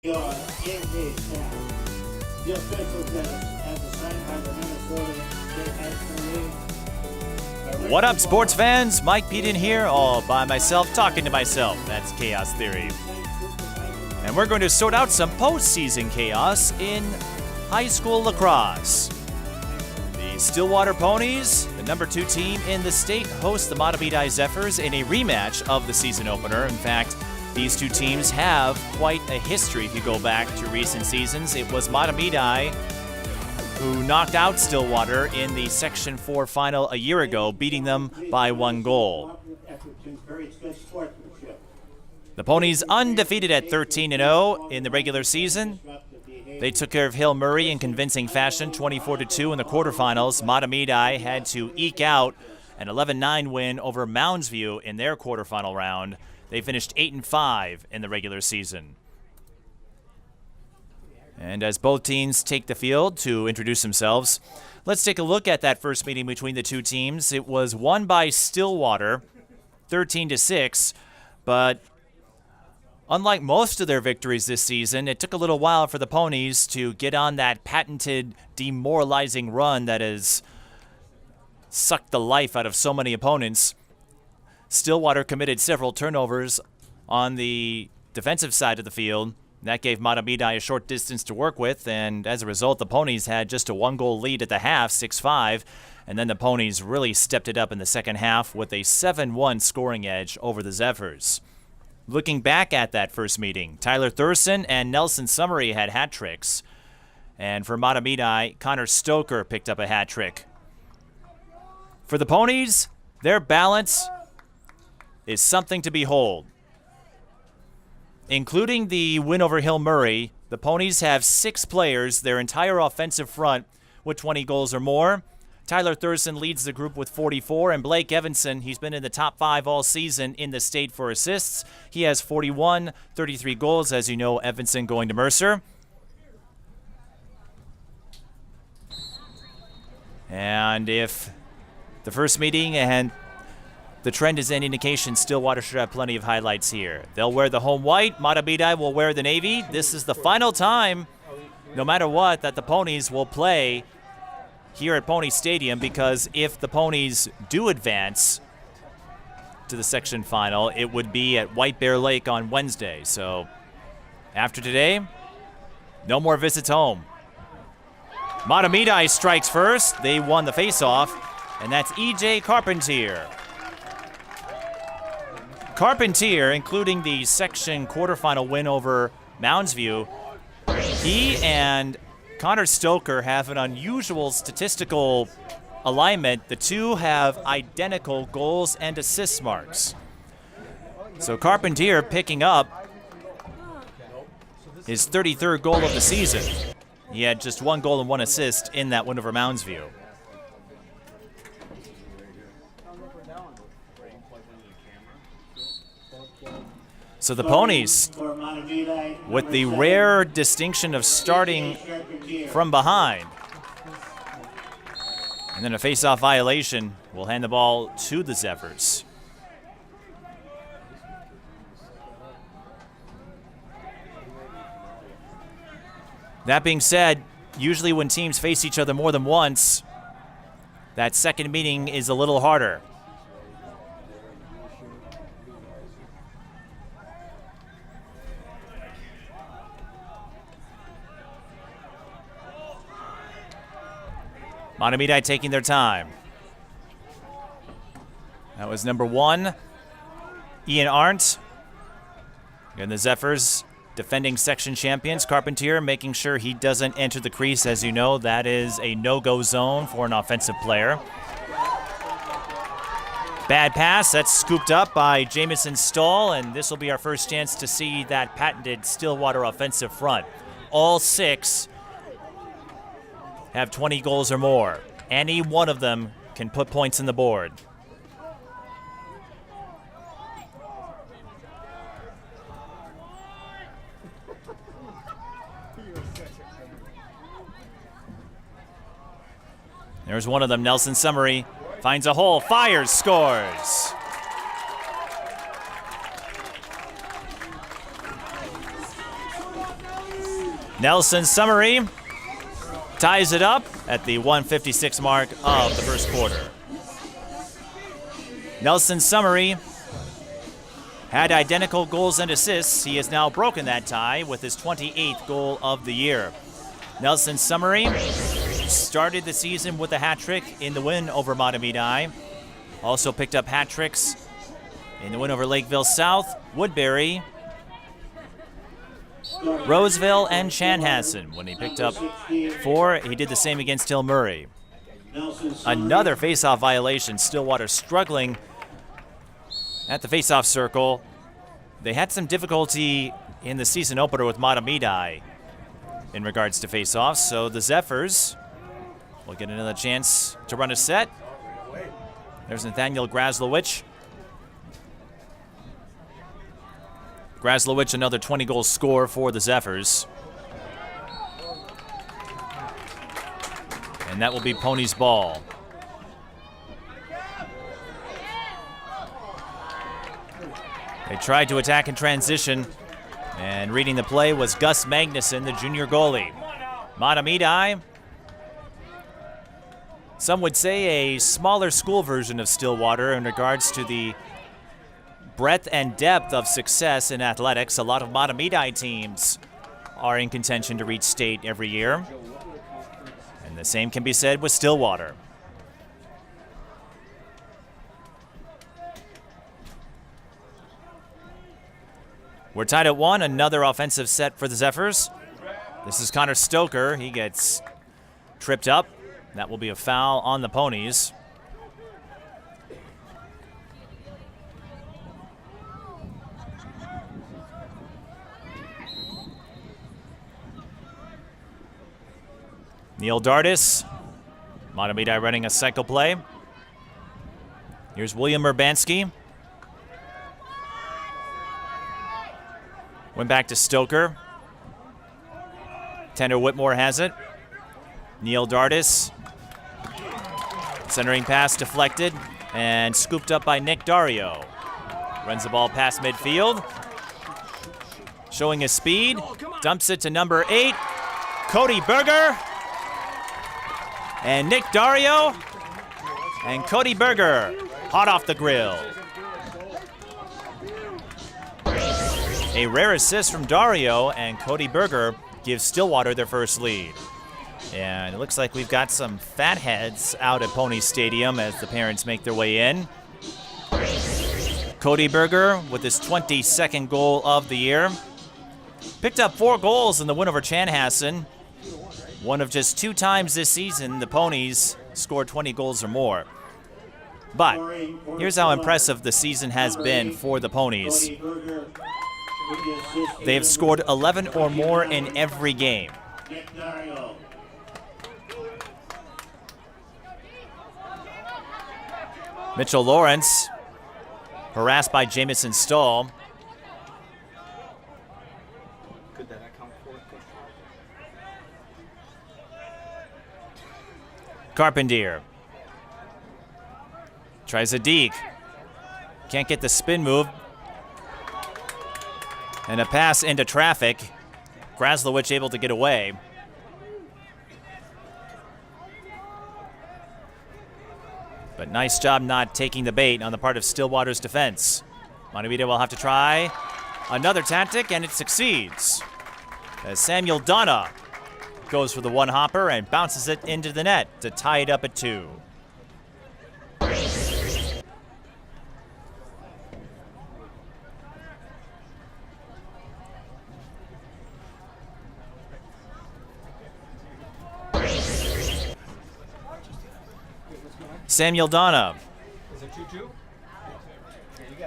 The official tennis as assigned by the Minnesota State High School League. What up, sports fans? Mike Peden here, all by myself, talking to myself. That's Chaos Theory. And we're going to sort out some postseason chaos in high school lacrosse. The Stillwater Ponies, the number 2 team in the state, host the Mahtomedi Zephyrs in a rematch of the season opener. In fact, these two teams have quite a history if you go back to recent seasons. It was Mahtomedi who knocked out Stillwater in the Section 4 final a year ago, beating them by 1 goal. The Ponies undefeated at 13-0 in the regular season. They took care of Hill Murray in convincing fashion, 24-2 in the quarterfinals. Mahtomedi had to eke out an 11-9 win over Mounds View in their quarterfinal round. They finished 8-5 in the regular season. And as both teams take the field to introduce themselves, let's take a look at that first meeting between the two teams. It was won by Stillwater, 13-6, but unlike most of their victories this season, it took a little while for the Ponies to get on that patented demoralizing run that has sucked the life out of so many opponents. Stillwater committed several turnovers on the defensive side of the field. That gave Mahtomedi a short distance to work with, and as a result, the Ponies had just a 1-goal lead at the half, 6-5, and then the Ponies really stepped it up in the second half with a 7-1 scoring edge over the Zephyrs. Looking back at that first meeting, Tyler Thurston and Nelson Summary had hat tricks, and for Mahtomedi, Connor Stoker picked up a hat trick. For the Ponies, their balance is something to behold. Including the win over Hill Murray, the Ponies have 6 players, their entire offensive front, with 20 goals or more. Tyler Thurston leads the group with 44, and Blake Evanson, he's been in the top 5 all season in the state for assists. He has 41, 33 goals, as you know, Evanson going to Mercer. And if the first meeting and the trend is an indication, Stillwater should have plenty of highlights here. They'll wear the home white. Mahtomedi will wear the navy. This is the final time, no matter what, that the Ponies will play here at Pony Stadium, because if the Ponies do advance to the section final, it would be at White Bear Lake on Wednesday. So after today, no more visits home. Mahtomedi strikes first. They won the face-off, and that's E.J. Carpentier. Carpentier, including the section quarterfinal win over Mounds View, he and Connor Stoker have an unusual statistical alignment. The two have identical goals and assist marks. So Carpentier picking up his 33rd goal of the season. He had just 1 goal and 1 assist in that win over Mounds View. So the Ponies, with the rare distinction of starting from behind, and then a face-off violation, will hand the ball to the Zephyrs. That being said, usually when teams face each other more than once, that second meeting is a little harder. Mahtomedi taking their time. That was number 1, Ian Arndt. And the Zephyrs, defending section champions. Carpentier making sure he doesn't enter the crease. As you know, that is a no-go zone for an offensive player. Bad pass. That's scooped up by Jamison Stahl, and this will be our first chance to see that patented Stillwater offensive front. All 6 have 20 goals or more. Any one of them can put points in the board. There's one of them, Nelson Summary. Finds a hole, fires, scores. Nelson Summary ties it up at the 1:56 mark of the first quarter. Nelson Summary had identical goals and assists. He has now broken that tie with his 28th goal of the year. Nelson Summary started the season with a hat trick in the win over Mahtomedi. Also picked up hat tricks in the win over Lakeville South, Woodbury, Roseville, and Chanhassen. When he picked up 4, he did the same against Hill Murray. Another face-off violation. Stillwater struggling at the face-off circle. They had some difficulty in the season opener with Mahtomedi in regards to face-offs, so the Zephyrs will get another chance to run a set. There's Nathaniel Graslowicz. Graslowicz, another 20-goal score for the Zephyrs. And that will be Ponies' ball. They tried to attack in transition, and reading the play was Gus Magnuson, the junior goalie. Mahtomedi, some would say a smaller school version of Stillwater in regards to the breadth and depth of success in athletics. A lot of Mahtomedi teams are in contention to reach state every year. And the same can be said with Stillwater. We're tied at 1, another offensive set for the Zephyrs. This is Connor Stoker. He gets tripped up. That will be a foul on the Ponies. Neil Dardis, Mahtomedi running a cycle play. Here's William Urbanski. Went back to Stoker. Tanner Whitmore has it. Neil Dardis. Centering pass deflected and scooped up by Nick Dario. Runs the ball past midfield. Showing his speed. Dumps it to number 8, Cody Berger. And Nick Dario and Cody Berger, hot off the grill. A rare assist from Dario, and Cody Berger gives Stillwater their first lead. And it looks like we've got some fatheads out at Pony Stadium as the parents make their way in. Cody Berger with his 22nd goal of the year. Picked up 4 goals in the win over Chanhassen. One of just 2 times this season the Ponies scored 20 goals or more. But here's how impressive the season has been for the Ponies. They have scored 11 or more in every game. Mitchell Lawrence, harassed by Jamison Stahl. Carpentier tries a deke. Can't get the spin move. And a pass into traffic. Graslowicz able to get away. But nice job not taking the bait on the part of Stillwater's defense. Mahtomedi will have to try another tactic, and it succeeds. As Samuel Donna goes for the one-hopper and bounces it into the net to tie it up at 2. Samuel Donna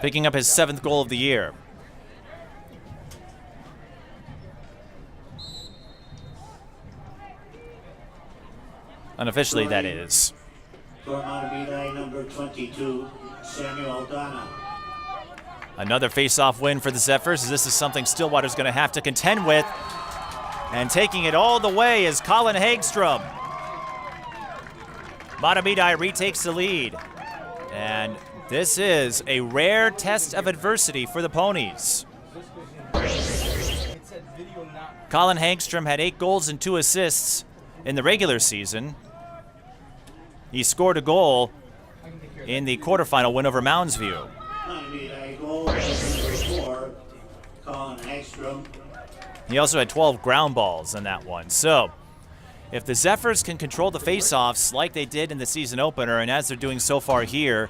picking up his 7th goal of the year. Unofficially, that is. For Mahtomedi, number 22, Samuel Donna. Another face-off win for the Zephyrs. This is something Stillwater's going to have to contend with. And taking it all the way is Colin Hagstrom. Mahtomedi retakes the lead. And this is a rare test of adversity for the Ponies. It said video not Colin Hagstrom had 8 goals and 2 assists in the regular season. He scored a goal in the quarterfinal win over Mounds View. A goal for Colin Hagstrom. He also had 12 ground balls in that one. So, if the Zephyrs can control the faceoffs like they did in the season opener, and as they're doing so far here,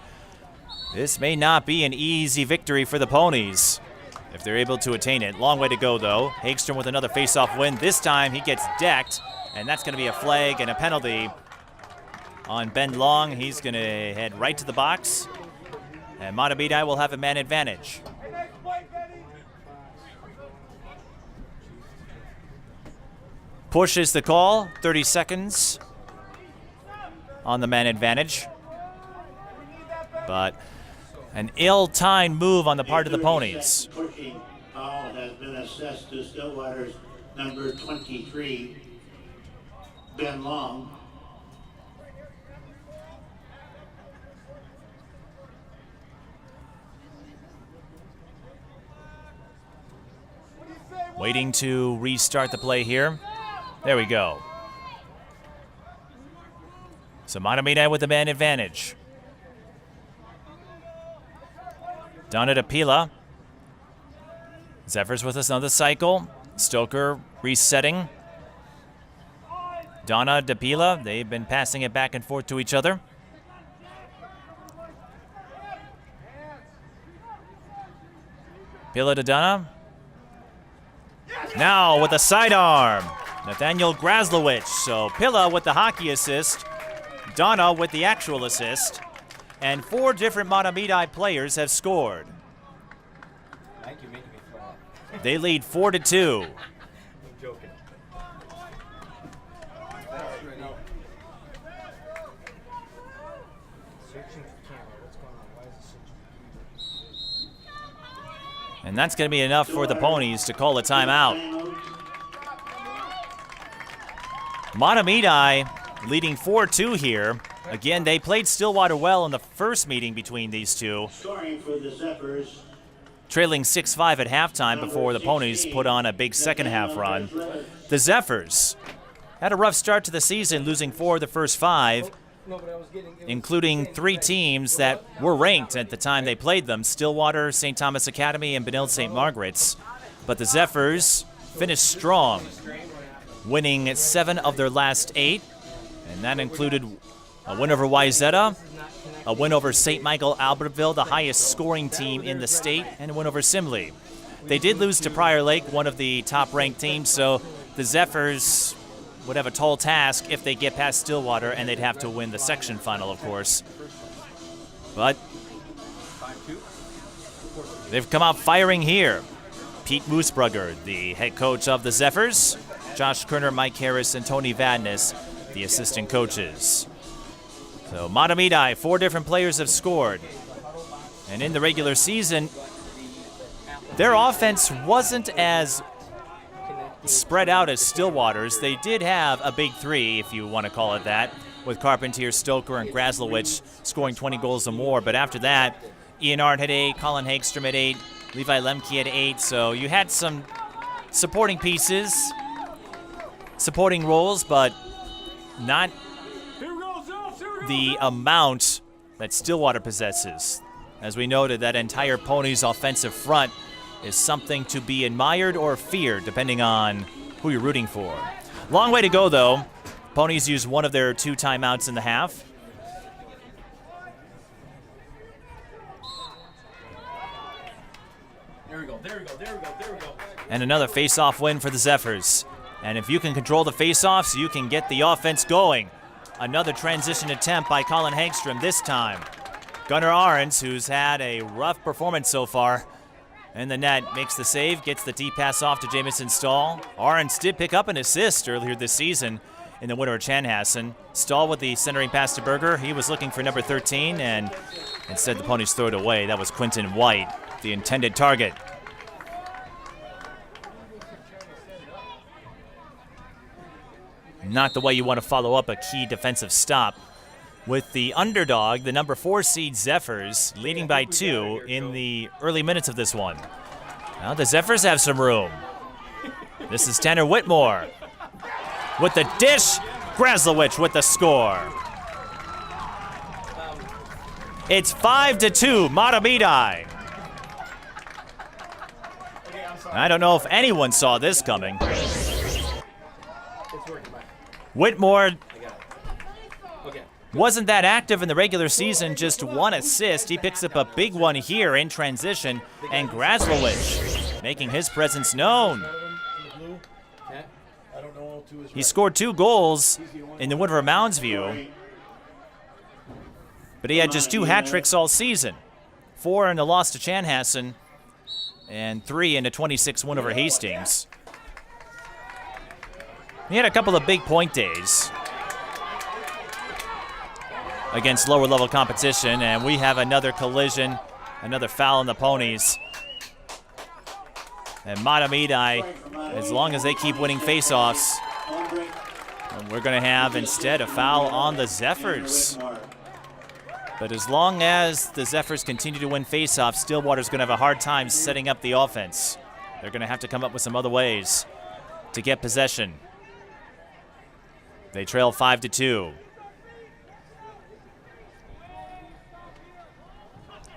this may not be an easy victory for the Ponies if they're able to attain it. Long way to go, though. Hagstrom with another faceoff win. This time he gets decked, and that's going to be a flag and a penalty on Ben Long. He's going to head right to the box, and Mahtomedi will have a man advantage. Push is the call, 30 seconds on the man advantage. But an ill-timed move on the part of the Ponies. Pushing foul has been assessed to Stillwater's number 23, Ben Long. Waiting to restart the play here. There we go. So Mahtomedi with the man advantage. Donna DePila. Zephyrs with another cycle. Stoker resetting. Donna DePila, they've been passing it back and forth to each other. Pila to Donna. Now with a sidearm. Nathaniel Graslowicz. So Pilla with the hockey assist, Donna with the actual assist, and 4 different Mahtomedi players have scored. They lead 4-2. I'm joking. And that's going to be enough for the Ponies to call a timeout. Mahtomedi leading 4-2 here. Again, they played Stillwater well in the first meeting between these two. Scoring for the Zephyrs. Trailing 6-5 at halftime before the Ponies put on a big second half run. The Zephyrs had a rough start to the season, losing 4 of the first 5, including 3 teams that were ranked at the time they played them: Stillwater, St. Thomas Academy, and Benilde St. Margaret's. But the Zephyrs finished strong, winning 7 of their last 8, and that included a win over Wayzata, a win over St. Michael Albertville, the highest scoring team in the state, and a win over Simley. They did lose to Prior Lake, one of the top-ranked teams, so the Zephyrs would have a tall task if they get past Stillwater, and they'd have to win the section final, of course. But they've come out firing here. Pete Moosbrugger, the head coach of the Zephyrs, Josh Kerner, Mike Harris, and Tony Vadnais, the assistant coaches. So Mahtomedi, 4 different players have scored. And in the regular season, their offense wasn't as spread out as Stillwater's. They did have a big 3, if you want to call it that, with Carpentier, Stoker, and Graslowicz scoring 20 goals or more. But after that, Ian Art had 8, Colin Hagstrom had 8, Levi Lemke had 8. So you had some supporting pieces, supporting roles, but not the amount that Stillwater possesses. As we noted, that entire Ponies offensive front is something to be admired or feared, depending on who you're rooting for. Long way to go, though. Ponies used 1 of their 2 timeouts in the half. There we go. And another face-off win for the Zephyrs. And if you can control the face-offs, you can get the offense going. Another transition attempt by Colin Hagstrom this time. Gunnar Ahrens, who's had a rough performance so far in the net, makes the save, gets the deep pass off to Jamison Stahl. Ahrens did pick up an assist earlier this season in the winner of Chanhassen. Stahl with the centering pass to Berger. He was looking for number 13, and instead the Ponies throw it away. That was Quentin White, the intended target. Not the way you want to follow up a key defensive stop, with the underdog, the number 4 seed Zephyrs, leading by 2 in the early minutes of this one. Now the Zephyrs have some room. This is Tanner Whitmore with the dish. Graslowicz with the score. It's 5-2, Mahtomedi. I don't know if anyone saw this coming. Whitmore wasn't that active in the regular season, just 1 assist. He picks up a big one here in transition, and Graslowicz making his presence known. He scored 2 goals in the Woodward Mounds view, but he had just 2 hat tricks all season. 4 in the loss to Chanhassen, and 3 in a 26 win over Hastings. He had a couple of big point days against lower level competition, and we have another collision, another foul on the Ponies. And Mahtomedi, as long as they keep winning faceoffs, we're going to have instead a foul on the Zephyrs. But as long as the Zephyrs continue to win faceoffs, Stillwater's going to have a hard time setting up the offense. They're going to have to come up with some other ways to get possession. They trail 5-2.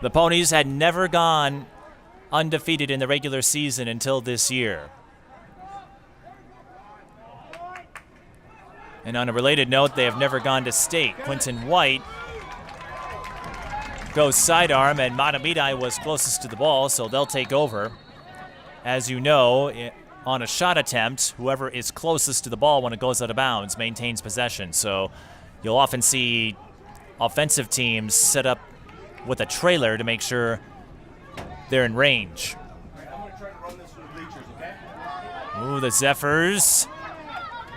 The Ponies had never gone undefeated in the regular season until this year. And on a related note, they have never gone to state. Quentin White goes sidearm, and Mahtomedi was closest to the ball, so they'll take over. As you know, on a shot attempt, whoever is closest to the ball when it goes out of bounds maintains possession. So you'll often see offensive teams set up with a trailer to make sure they're in range. Ooh, the Zephyrs.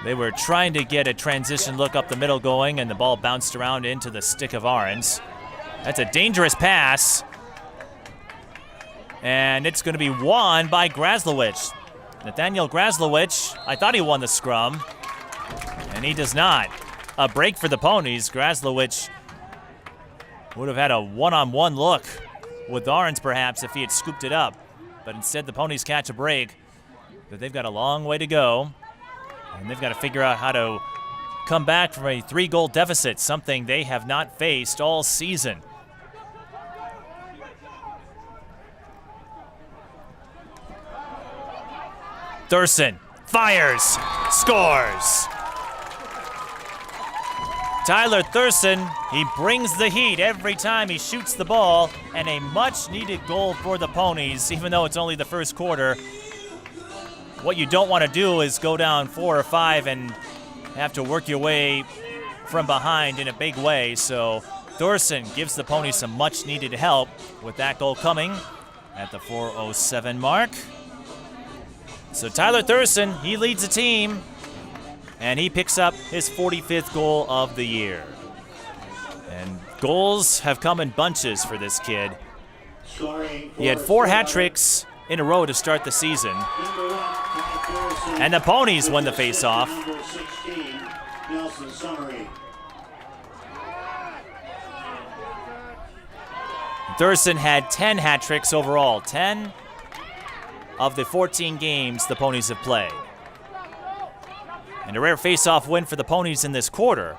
They were trying to get a transition look up the middle going, and the ball bounced around into the stick of Arons. That's a dangerous pass. And it's going to be won by Graslowicz. Nathaniel Graslowicz, I thought he won the scrum, and he does not. A break for the Ponies. Graslowicz would have had a one-on-one look with Arons perhaps if he had scooped it up. But instead the Ponies catch a break. But they've got a long way to go. And they've got to figure out how to come back from a 3-goal deficit, something they have not faced all season. Thurston fires, scores. Tyler Thurston, he brings the heat every time he shoots the ball, and a much-needed goal for the Ponies, even though it's only the first quarter. What you don't want to do is go down 4 or 5 and have to work your way from behind in a big way. So Thurston gives the Ponies some much-needed help with that goal coming at the 4:07 mark. So Tyler Thurston, he leads the team, and he picks up his 45th goal of the year. And goals have come in bunches for this kid. He had 4 hat tricks in a row to start the season. And the Ponies won the faceoff. Thurston had 10 hat tricks overall, 10 of the 14 games the Ponies have played. And a rare faceoff win for the Ponies in this quarter.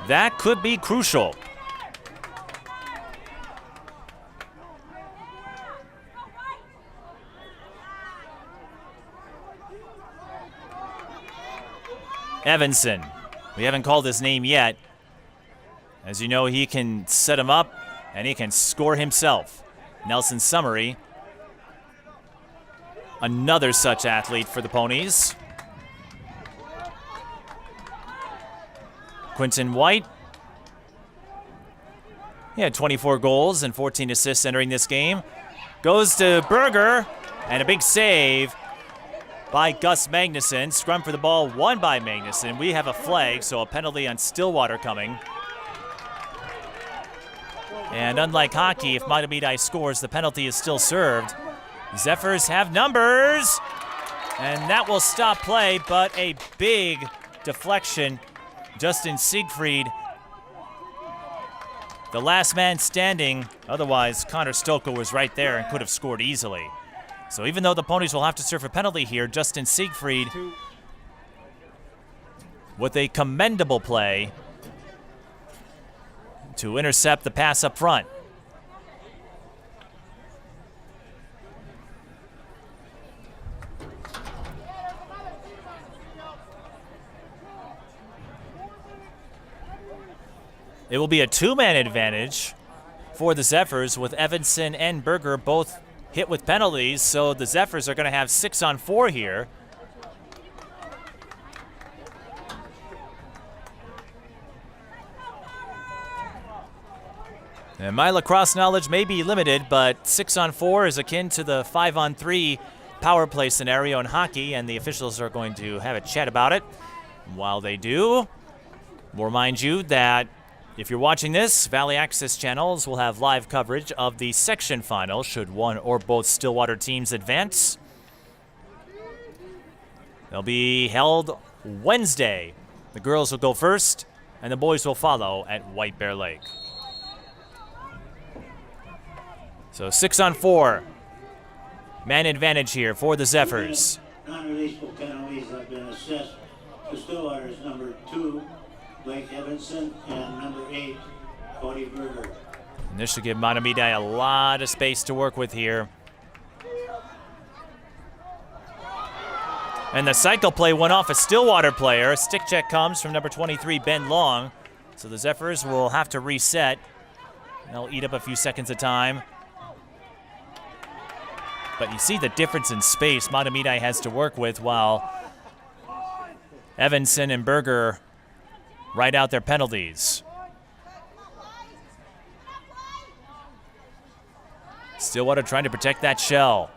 That could be crucial. Evanson. We haven't called his name yet. As you know, he can set him up and he can score himself. Nelson Summery, another such athlete for the Ponies. Quentin White. He had 24 goals and 14 assists entering this game. Goes to Berger, and a big save by Gus Magnuson. Scrum for the ball won by Magnuson. We have a flag, so a penalty on Stillwater coming. And unlike hockey, if Mahtomedi scores, the penalty is still served. Zephyrs have numbers, and that will stop play, but a big deflection. Justin Siegfried, the last man standing. Otherwise, Connor Stoker was right there and could have scored easily. So even though the Ponies will have to serve a penalty here, Justin Siegfried with a commendable play to intercept the pass up front. It will be a two-man advantage for the Zephyrs with Evanson and Berger both hit with penalties, so the Zephyrs are going to have 6-on-4 here. And my lacrosse knowledge may be limited, but 6-on-4 is akin to the 5-on-3 power play scenario in hockey, and the officials are going to have a chat about it. While they do, we'll remind you that if you're watching this, Valley Access channels will have live coverage of the section final should one or both Stillwater teams advance. They'll be held Wednesday. The girls will go first, and the boys will follow at White Bear Lake. So 6-on-4. Man advantage here for the Zephyrs. Non-releasable penalties have been assessed to Stillwater's number 2, Blake Evanson, and number 8, Cody Berger. And this should give Mahtomedi a lot of space to work with here. And the cycle play went off a Stillwater player. A stick check comes from number 23, Ben Long. So the Zephyrs will have to reset. They'll eat up a few seconds of time. But you see the difference in space Mahtomedi has to work with while Evanson and Berger write out their penalties. Stillwater trying to protect that shell.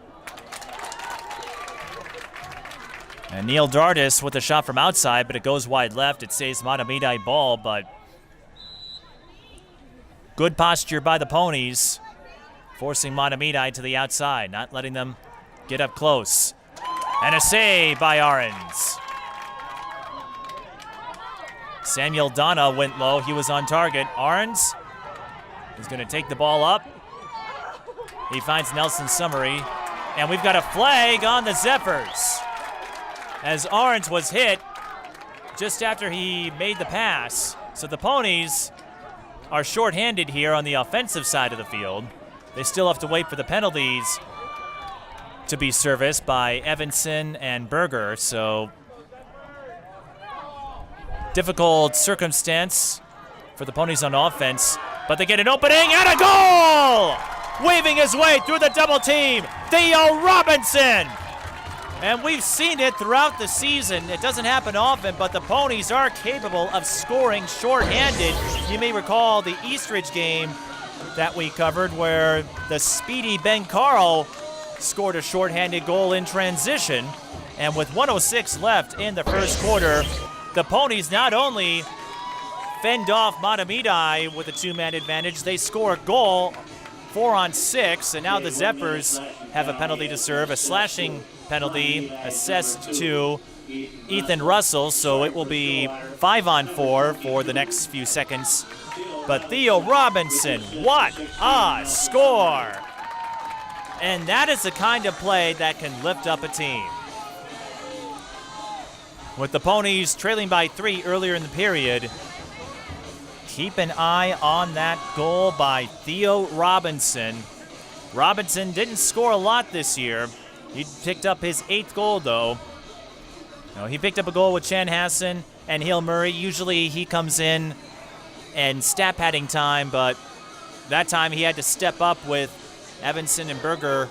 And Neil Dardis with a shot from outside, but it goes wide left. It saves Mahtomedi ball, but good posture by the Ponies, forcing Mahtomedi to the outside, not letting them get up close. And a save by Ahrens. Samuel Donna went low. He was on target. Ahrens is going to take the ball up. He finds Nelson Summary. And we've got a flag on the Zephyrs, as Ahrens was hit just after he made the pass. So the Ponies are shorthanded here on the offensive side of the field. They still have to wait for the penalties to be serviced by Evanson and Berger. So difficult circumstance for the Ponies on offense, but they get an opening and a goal! Weaving his way through the double team, Theo Robinson! And we've seen it throughout the season. It doesn't happen often, but the Ponies are capable of scoring shorthanded. You may recall the Eastridge game that we covered where the speedy Ben Carl scored a shorthanded goal in transition. And with 1:06 left in the first quarter, the Ponies not only fend off Mahtomedi with a two-man advantage, they score a goal, 4-on-6, and now the Zephyrs have a penalty to serve, a slashing penalty assessed to Ethan Russell, so it will be 5-on-4 for the next few seconds. But Theo Robinson, what a score! And that is the kind of play that can lift up a team. With the Ponies trailing by 3 earlier in the period, keep an eye on that goal by Theo Robinson. Robinson didn't score a lot this year. He picked up his 8th goal, though. He picked up a goal with Chanhassen and Hill Murray. Usually he comes in and stat padding time, but that time he had to step up with Evanson and Berger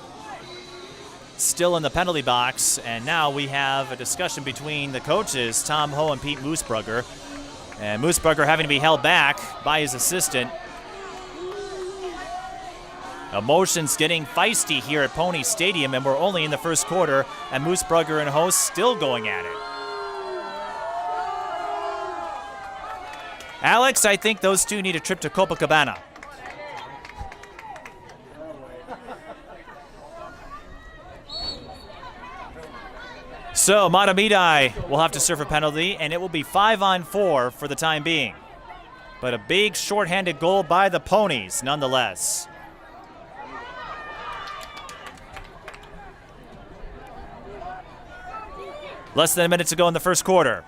still in the penalty box, and now we have a discussion between the coaches, Tom Ho and Pete Moosbrugger. And Moosbrugger having to be held back by his assistant. Emotions getting feisty here at Pony Stadium, and we're only in the first quarter, and Moosbrugger and hosts still going at it. Alex, I think those two need a trip to Copacabana. So Mahtomedi will have to serve a penalty, and it will be 5-on-4 for the time being. But a big shorthanded goal by the Ponies, nonetheless. Less than a minute to go in the first quarter.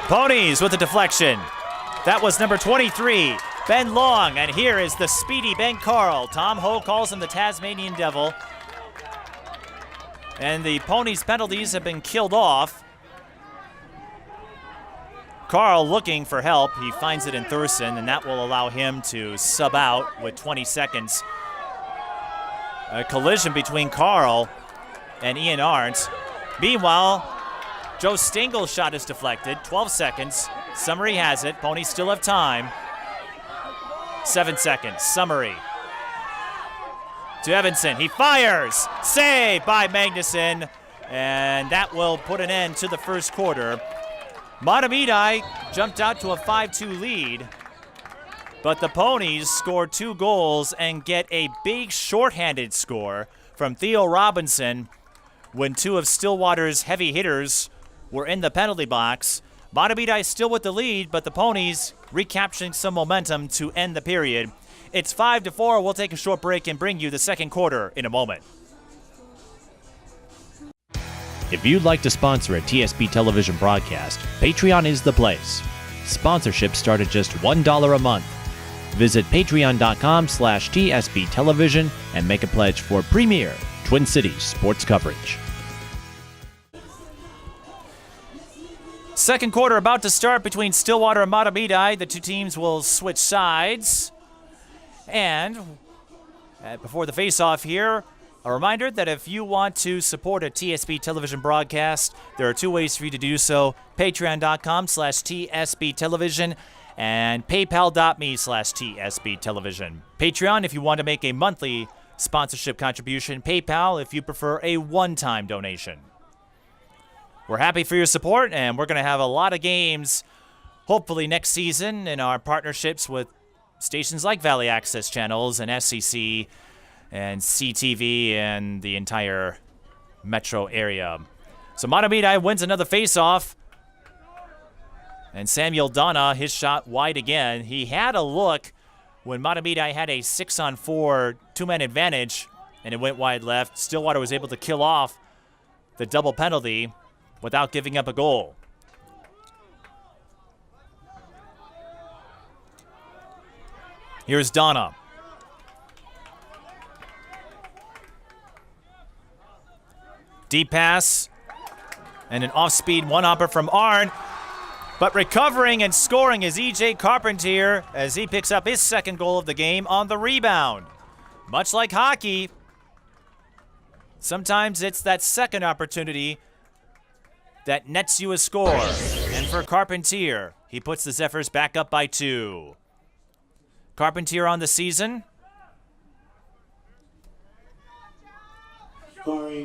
Ponies with a deflection. That was number 23, Ben Long, and here is the speedy Ben Carl. Tom Ho calls him the Tasmanian Devil. And the Ponies' penalties have been killed off. Carl looking for help. He finds it in Thurston, and that will allow him to sub out with 20 seconds. A collision between Carl and Ian Arndt. Meanwhile, Joe Stingle's shot is deflected. 12 seconds. Summary has it. Ponies still have time. 7 seconds. Summary. To Evanson. He fires. Save by Magnuson. And that will put an end to the first quarter. Mahtomedi jumped out to a 5-2 lead. But the Ponies scored 2 goals and get a big shorthanded score from Theo Robinson when 2 of Stillwater's heavy hitters were in the penalty box. Mahtomedi still with the lead, but the Ponies recapturing some momentum to end the period. It's 5-4. We'll take a short break and bring you the second quarter in a moment. If you'd like to sponsor a TSP television broadcast, Patreon is the place. Sponsorships start at just $1 a month. Visit patreon.com/TSP television and make a pledge for premier Twin Cities sports coverage. Second quarter about to start between Stillwater and Mahtomedi. The two teams will switch sides. And before the face-off here, a reminder that if you want to support a TSP television broadcast, there are 2 ways for you to do so. Patreon.com/TSP television and PayPal.me/TSP television. Patreon if you want to make a monthly sponsorship contribution. PayPal if you prefer a one-time donation. We're happy for your support, and we're going to have a lot of games hopefully next season in our partnerships with stations like Valley Access Channels and SCC and CTV and the entire metro area. So Mahtomedi wins another face-off. And Samuel Donna, his shot wide again. He had a look when Mahtomedi had a 6-on-4 two-man advantage, and it went wide left. Stillwater was able to kill off the double penalty without giving up a goal. Here's Donna. Deep pass and an off-speed one-hopper from Arndt. But recovering and scoring is E.J. Carpentier as he picks up his second goal of the game on the rebound. Much like hockey, sometimes it's that second opportunity that nets you a score. And for Carpentier, he puts the Zephyrs back up by 2. Carpentier on the season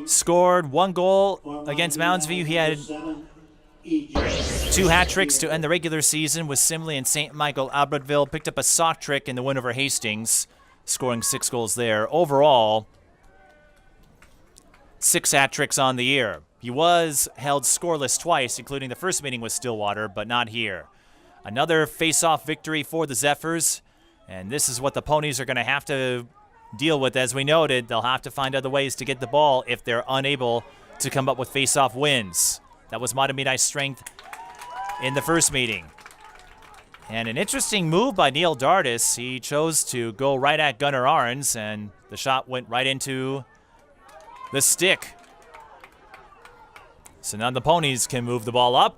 scored 1 goal against Mounds View. He had 2 hat tricks to end the regular season with Simley and St. Michael Albertville. Picked up a sock trick in the win over Hastings, scoring 6 goals there. Overall, 6 hat tricks on the year. He was held scoreless twice, including the first meeting with Stillwater, but not here. Another face-off victory for the Zephyrs, and this is what the Ponies are going to have to deal with. As we noted, they'll have to find other ways to get the ball if they're unable to come up with face-off wins. That was Mahtomedi's strength in the first meeting. And an interesting move by Neil Dardis. He chose to go right at Gunnar Arns, and the shot went right into the stick. So now the Ponies can move the ball up.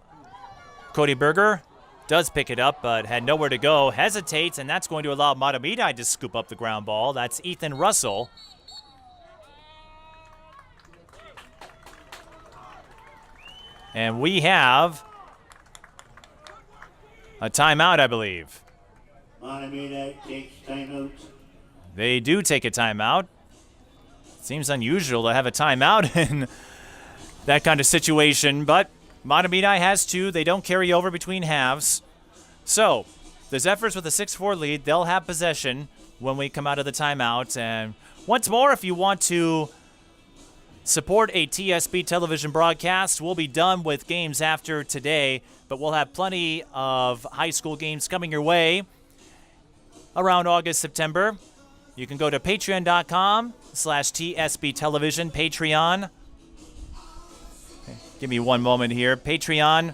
Cody Berger does pick it up, but had nowhere to go. Hesitates, and that's going to allow Mahtomedi to scoop up the ground ball. That's Ethan Russell. And we have a timeout, I believe. Mahtomedi takes timeout. They do take a timeout. Seems unusual to have a timeout in that kind of situation, but Mahtomedi has 2. They don't carry over between halves. So the Zephyrs with a 6-4 lead, they'll have possession when we come out of the timeout. And once more, if you want to support a TSP television broadcast, we'll be done with games after today, but we'll have plenty of high school games coming your way around August, September. You can go to patreon.com/TSB Television. Patreon. Okay, give me one moment here. Patreon.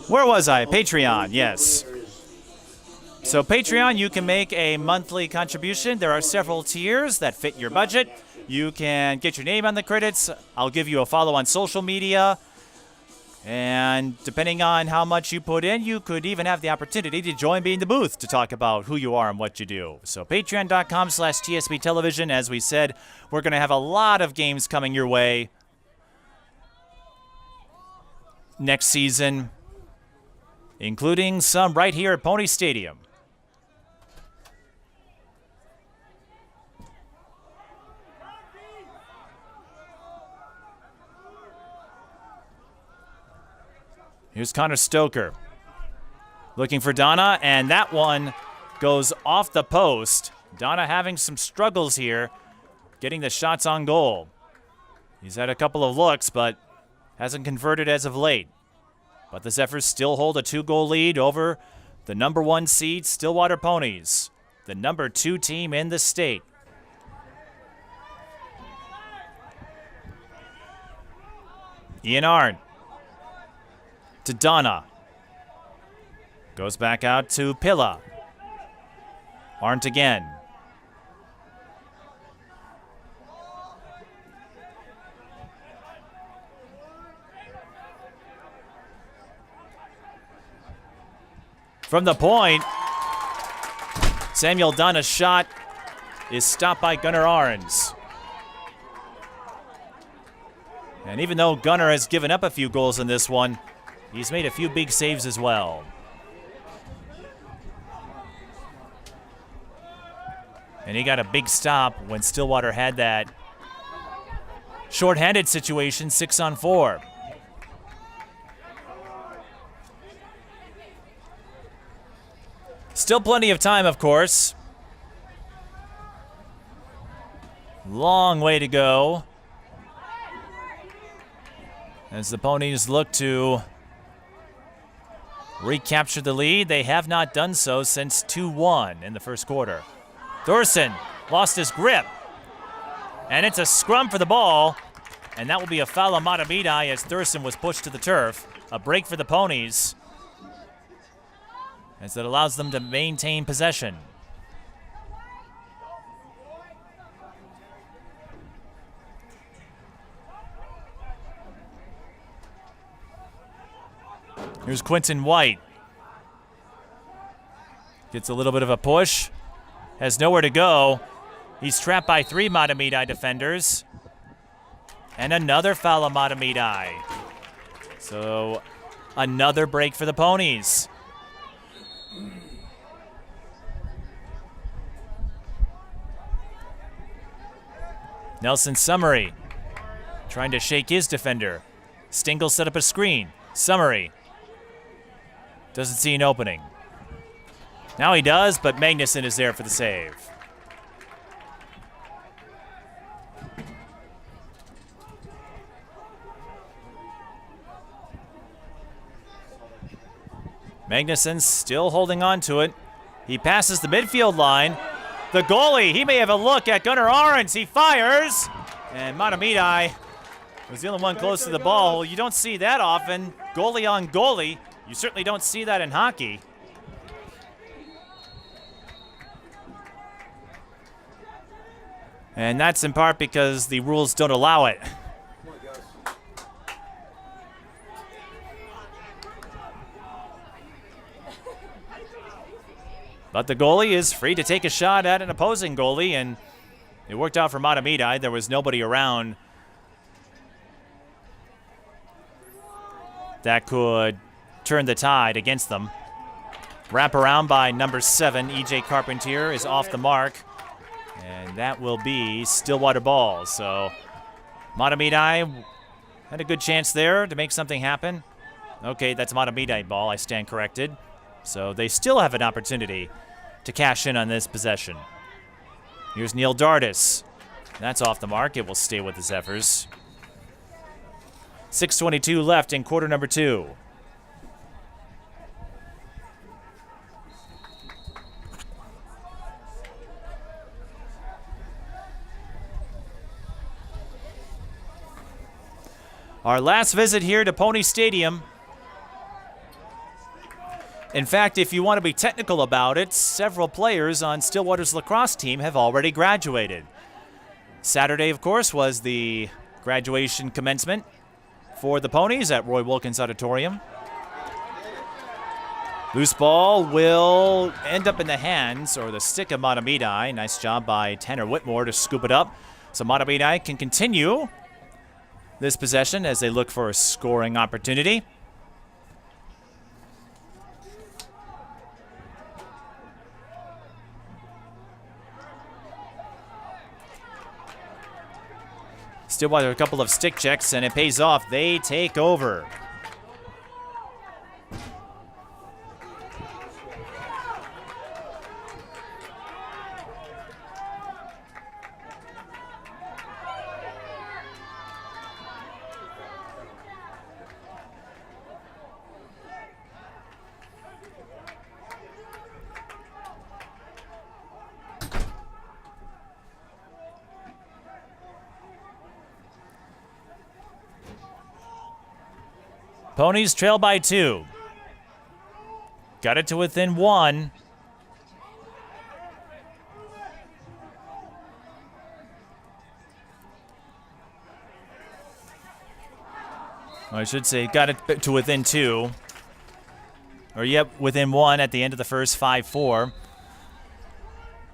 Where was I? Patreon, yes. So Patreon, you can make a monthly contribution. There are several tiers that fit your budget. You can get your name on the credits. I'll give you a follow on social media. And depending on how much you put in, you could even have the opportunity to join me in the booth to talk about who you are and what you do. So patreon.com/TSB Television. As we said, we're going to have a lot of games coming your way next season, including some right here at Pony Stadium. Here's Connor Stoker looking for Donna, and that one goes off the post. Donna having some struggles here, getting the shots on goal. He's had a couple of looks, but hasn't converted as of late. But the Zephyrs still hold a 2-goal lead over the number 1 seed Stillwater Ponies, the number 2 team in the state. Ian Arndt to Donna. Goes back out to Pilla. Arndt again. From the point, Samuel Donna's shot is stopped by Gunnar Arns. And even though Gunnar has given up a few goals in this one, he's made a few big saves as well. And he got a big stop when Stillwater had that shorthanded situation, 6-on-4. Still plenty of time, of course. Long way to go as the Ponies look to recapture the lead. They have not done so since 2-1 in the first quarter. Thorson lost his grip, and it's a scrum for the ball, and that will be a foul on Mahtomedi as Thorson was pushed to the turf. A break for the Ponies, as it allows them to maintain possession. Here's Quentin White. Gets a little bit of a push. Has nowhere to go. He's trapped by 3 Mahtomedi defenders. And another foul on Mahtomedi. So another break for the Ponies. Nelson Summery trying to shake his defender. Stingle set up a screen. Summery doesn't see an opening. Now he does, but Magnuson is there for the save. Magnuson still holding on to it. He passes the midfield line. The goalie, he may have a look at Gunnar Arns. He fires, and Mahtomedi was the only one close to the ball. You don't see that often. Goalie on goalie. You certainly don't see that in hockey. And that's in part because the rules don't allow it. But the goalie is free to take a shot at an opposing goalie, and it worked out for Mahtomedi. There was nobody around that could turn the tide against them. Wrap around by number 7, E.J. Carpentier, is off the mark. And that will be Stillwater ball. So Mahtomedi had a good chance there to make something happen. Okay, that's Mahtomedi ball. I stand corrected. So they still have an opportunity to cash in on this possession. Here's Neil Dardis. That's off the mark. It will stay with the Zephyrs. 6:22 left in quarter number 2. Our last visit here to Pony Stadium. In fact, if you want to be technical about it, several players on Stillwater's lacrosse team have already graduated. Saturday, of course, was the graduation commencement for the Ponies at Roy Wilkins Auditorium. Loose ball will end up in the hands or the stick of Mahtomedi. Nice job by Tanner Whitmore to scoop it up. So Mahtomedi can continue this possession as they look for a scoring opportunity. Stillwater a couple of stick checks, and it pays off. They take over. Ponies trail by 2. Got it to within 1. I should say got it to within 2. Or yep, within 1 at the end of the first. 5-4.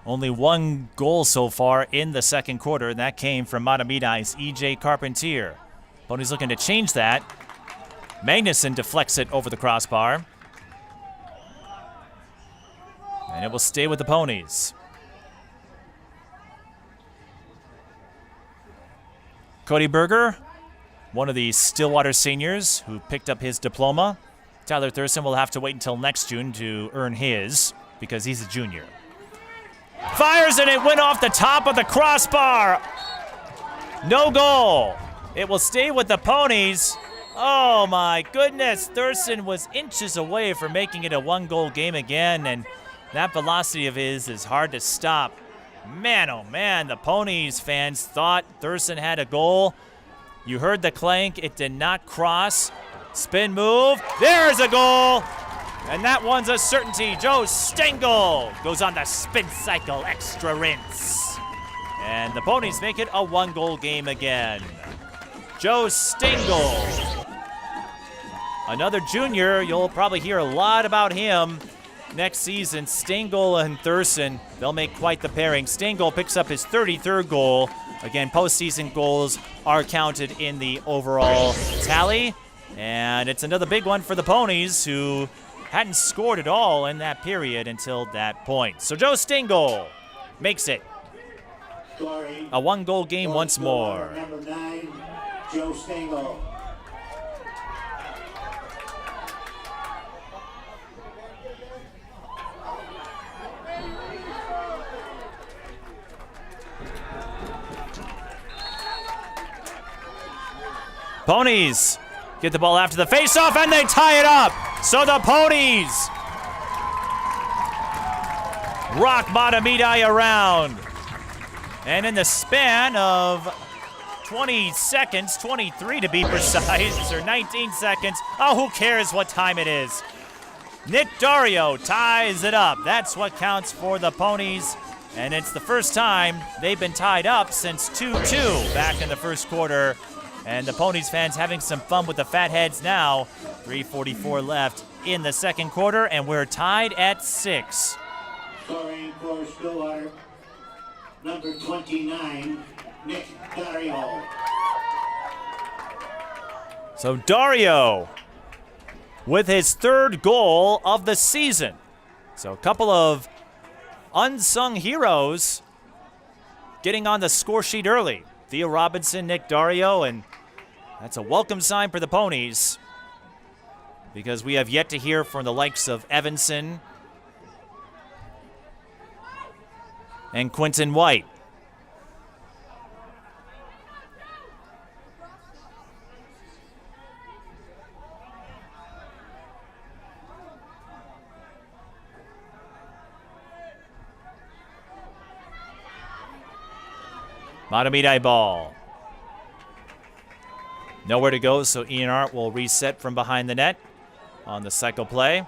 Only 1 goal so far in the second quarter, and that came from Mahtomedi's E.J. Carpentier. Ponies looking to change that. Magnuson deflects it over the crossbar. And it will stay with the Ponies. Cody Berger, one of the Stillwater seniors who picked up his diploma. Tyler Thurston will have to wait until next June to earn his because he's a junior. Fires, and it went off the top of the crossbar. No goal. It will stay with the Ponies. Oh my goodness, Thurston was inches away from making it a 1-goal game again, and that velocity of his is hard to stop. Man, oh man, the Ponies fans thought Thurston had a goal. You heard the clank, it did not cross. Spin move, there's a goal! And that one's a certainty. Joe Stengel goes on the spin cycle extra rinse. And the Ponies make it a 1-goal game again. Joe Stengel. Another junior, you'll probably hear a lot about him next season. Stengel and Thurston, they'll make quite the pairing. Stengel picks up his 33rd goal. Again, postseason goals are counted in the overall tally. And it's another big one for the Ponies, who hadn't scored at all in that period until that point. So Joe Stengel makes it a 1-goal game once more. Number 9, Joe Stengel. Ponies get the ball after the face-off, and they tie it up. So the Ponies rock Mahtomedi around. And in the span of 20 seconds, 23 to be precise, or 19 seconds, oh, who cares what time it is? Nick Dario ties it up. That's what counts for the Ponies. And it's the first time they've been tied up since 2-2 back in the first quarter. And the Ponies fans having some fun with the Fatheads now. 3:44 left in the second quarter, and we're tied at 6. Scoring for Stillwater, number 29, Nick Dario. So Dario with his 3rd goal of the season. So a couple of unsung heroes getting on the score sheet early. Theo Robinson, Nick Dario, and that's a welcome sign for the Ponies because we have yet to hear from the likes of Evanson and Quentin White. Mahtomedi ball. Nowhere to go, so Ian Art will reset from behind the net on the cycle play.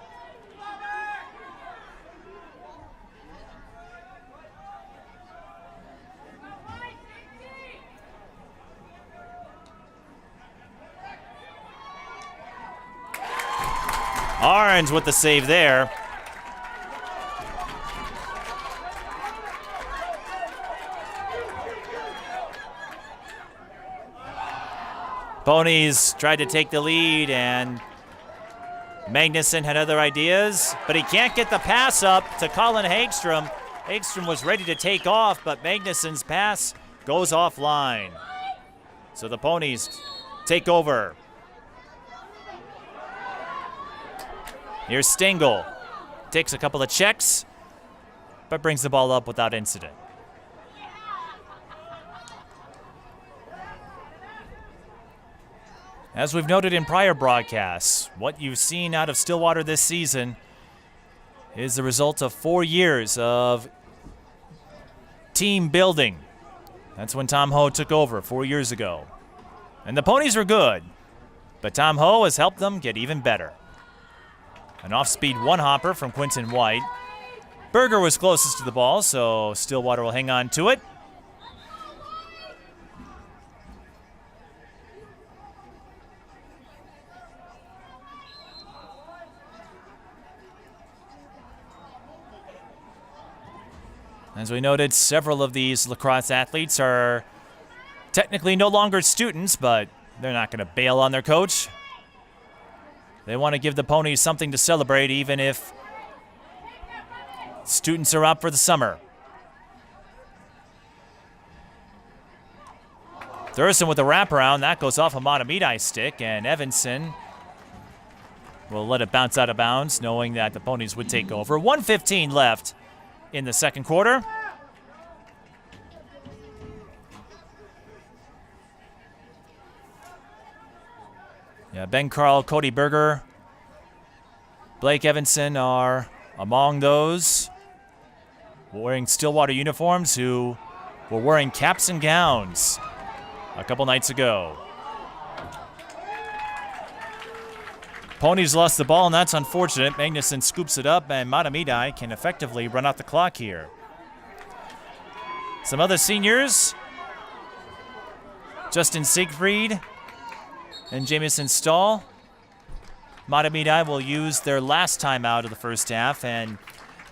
Orange with the save there. Ponies tried to take the lead, and Magnuson had other ideas, but he can't get the pass up to Colin Hagstrom. Hagstrom was ready to take off, but Magnuson's pass goes offline. So the Ponies take over. Here's Stengel. Takes a couple of checks, but brings the ball up without incident. As we've noted in prior broadcasts, what you've seen out of Stillwater this season is the result of 4 years of team building. That's when Tom Ho took over 4 years ago. And the Ponies were good, but Tom Ho has helped them get even better. An off-speed one-hopper from Quentin White. Berger was closest to the ball, so Stillwater will hang on to it. As we noted, several of these lacrosse athletes are technically no longer students, but they're not going to bail on their coach. They want to give the Ponies something to celebrate, even if students are out for the summer. Thurston with a wraparound. That goes off a Mahtomedi stick, and Evanson will let it bounce out of bounds, knowing that the Ponies would take over. 1:15 left in the second quarter. Yeah, Ben Carl, Cody Berger, Blake Evanson are among those wearing Stillwater uniforms who were wearing caps and gowns a couple nights ago. Ponies lost the ball, and that's unfortunate. Magnuson scoops it up, and Mahtomedi can effectively run out the clock here. Some other seniors, Justin Siegfried and Jamison Stahl. Mahtomedi will use their last time out of the first half, and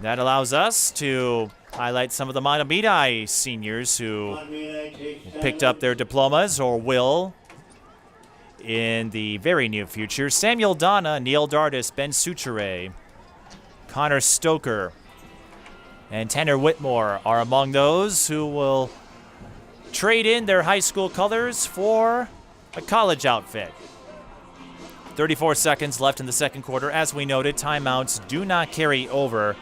that allows us to highlight some of the Mahtomedi seniors who picked up their diplomas or will in the very near future. Samuel Donna, Neil Dardis, Ben Suchere, Connor Stoker, and Tanner Whitmore are among those who will trade in their high school colors for a college outfit. 34 seconds left in the second quarter. As we noted, timeouts do not carry over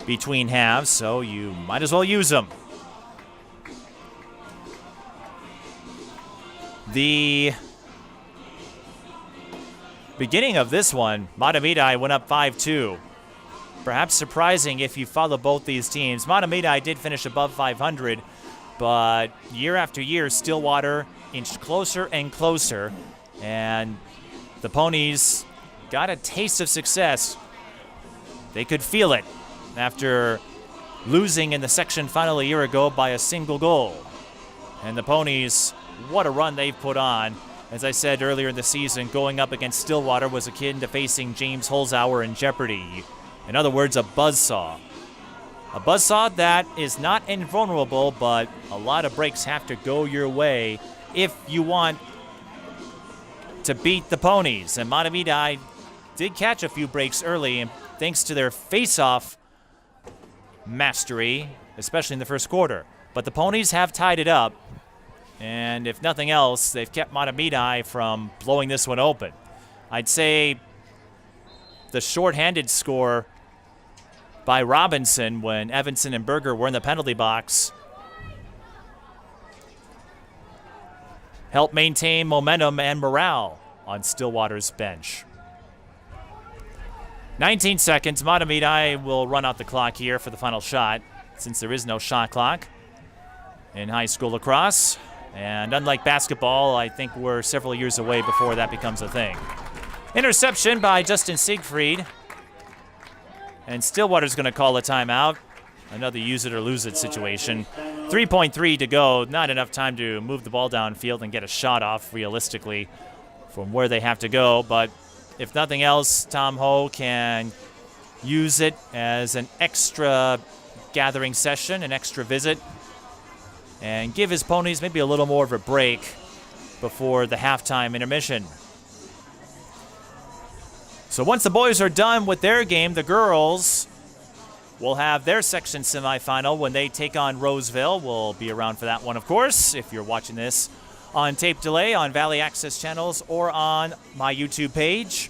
between halves, so you might as well use them. The beginning of this one, Mahtomedi went up 5-2. Perhaps surprising if you follow both these teams. Mahtomedi did finish above 500, but year after year, Stillwater inched closer and closer, and the Ponies got a taste of success. They could feel it after losing in the section final a year ago by a single goal. And the Ponies, what a run they've put on. As I said earlier in the season, going up against Stillwater was akin to facing James Holzhauer in jeopardy. In other words, a buzzsaw. A buzzsaw that is not invulnerable, but a lot of breaks have to go your way if you want to beat the Ponies. And Mahtomedi did catch a few breaks early, and thanks to their face-off mastery, especially in the first quarter. But the Ponies have tied it up. And if nothing else, they've kept Mahtomedi from blowing this one open. I'd say the shorthanded score by Robinson when Evanson and Berger were in the penalty box helped maintain momentum and morale on Stillwater's bench. 19 seconds. Mahtomedi will run out the clock here for the final shot, since there is no shot clock in high school lacrosse. And unlike basketball, I think we're several years away before that becomes a thing. Interception by Justin Siegfried. And Stillwater's going to call a timeout. Another use it or lose it situation. 3.3 to go. Not enough time to move the ball downfield and get a shot off realistically from where they have to go. But if nothing else, Tom Ho can use it as an extra gathering session, an extra visit, and give his Ponies maybe a little more of a break before the halftime intermission. So once the boys are done with their game, the girls will have their section semifinal when they take on Roseville. We'll be around for that one, of course, if you're watching this on tape delay on Valley Access channels or on my YouTube page.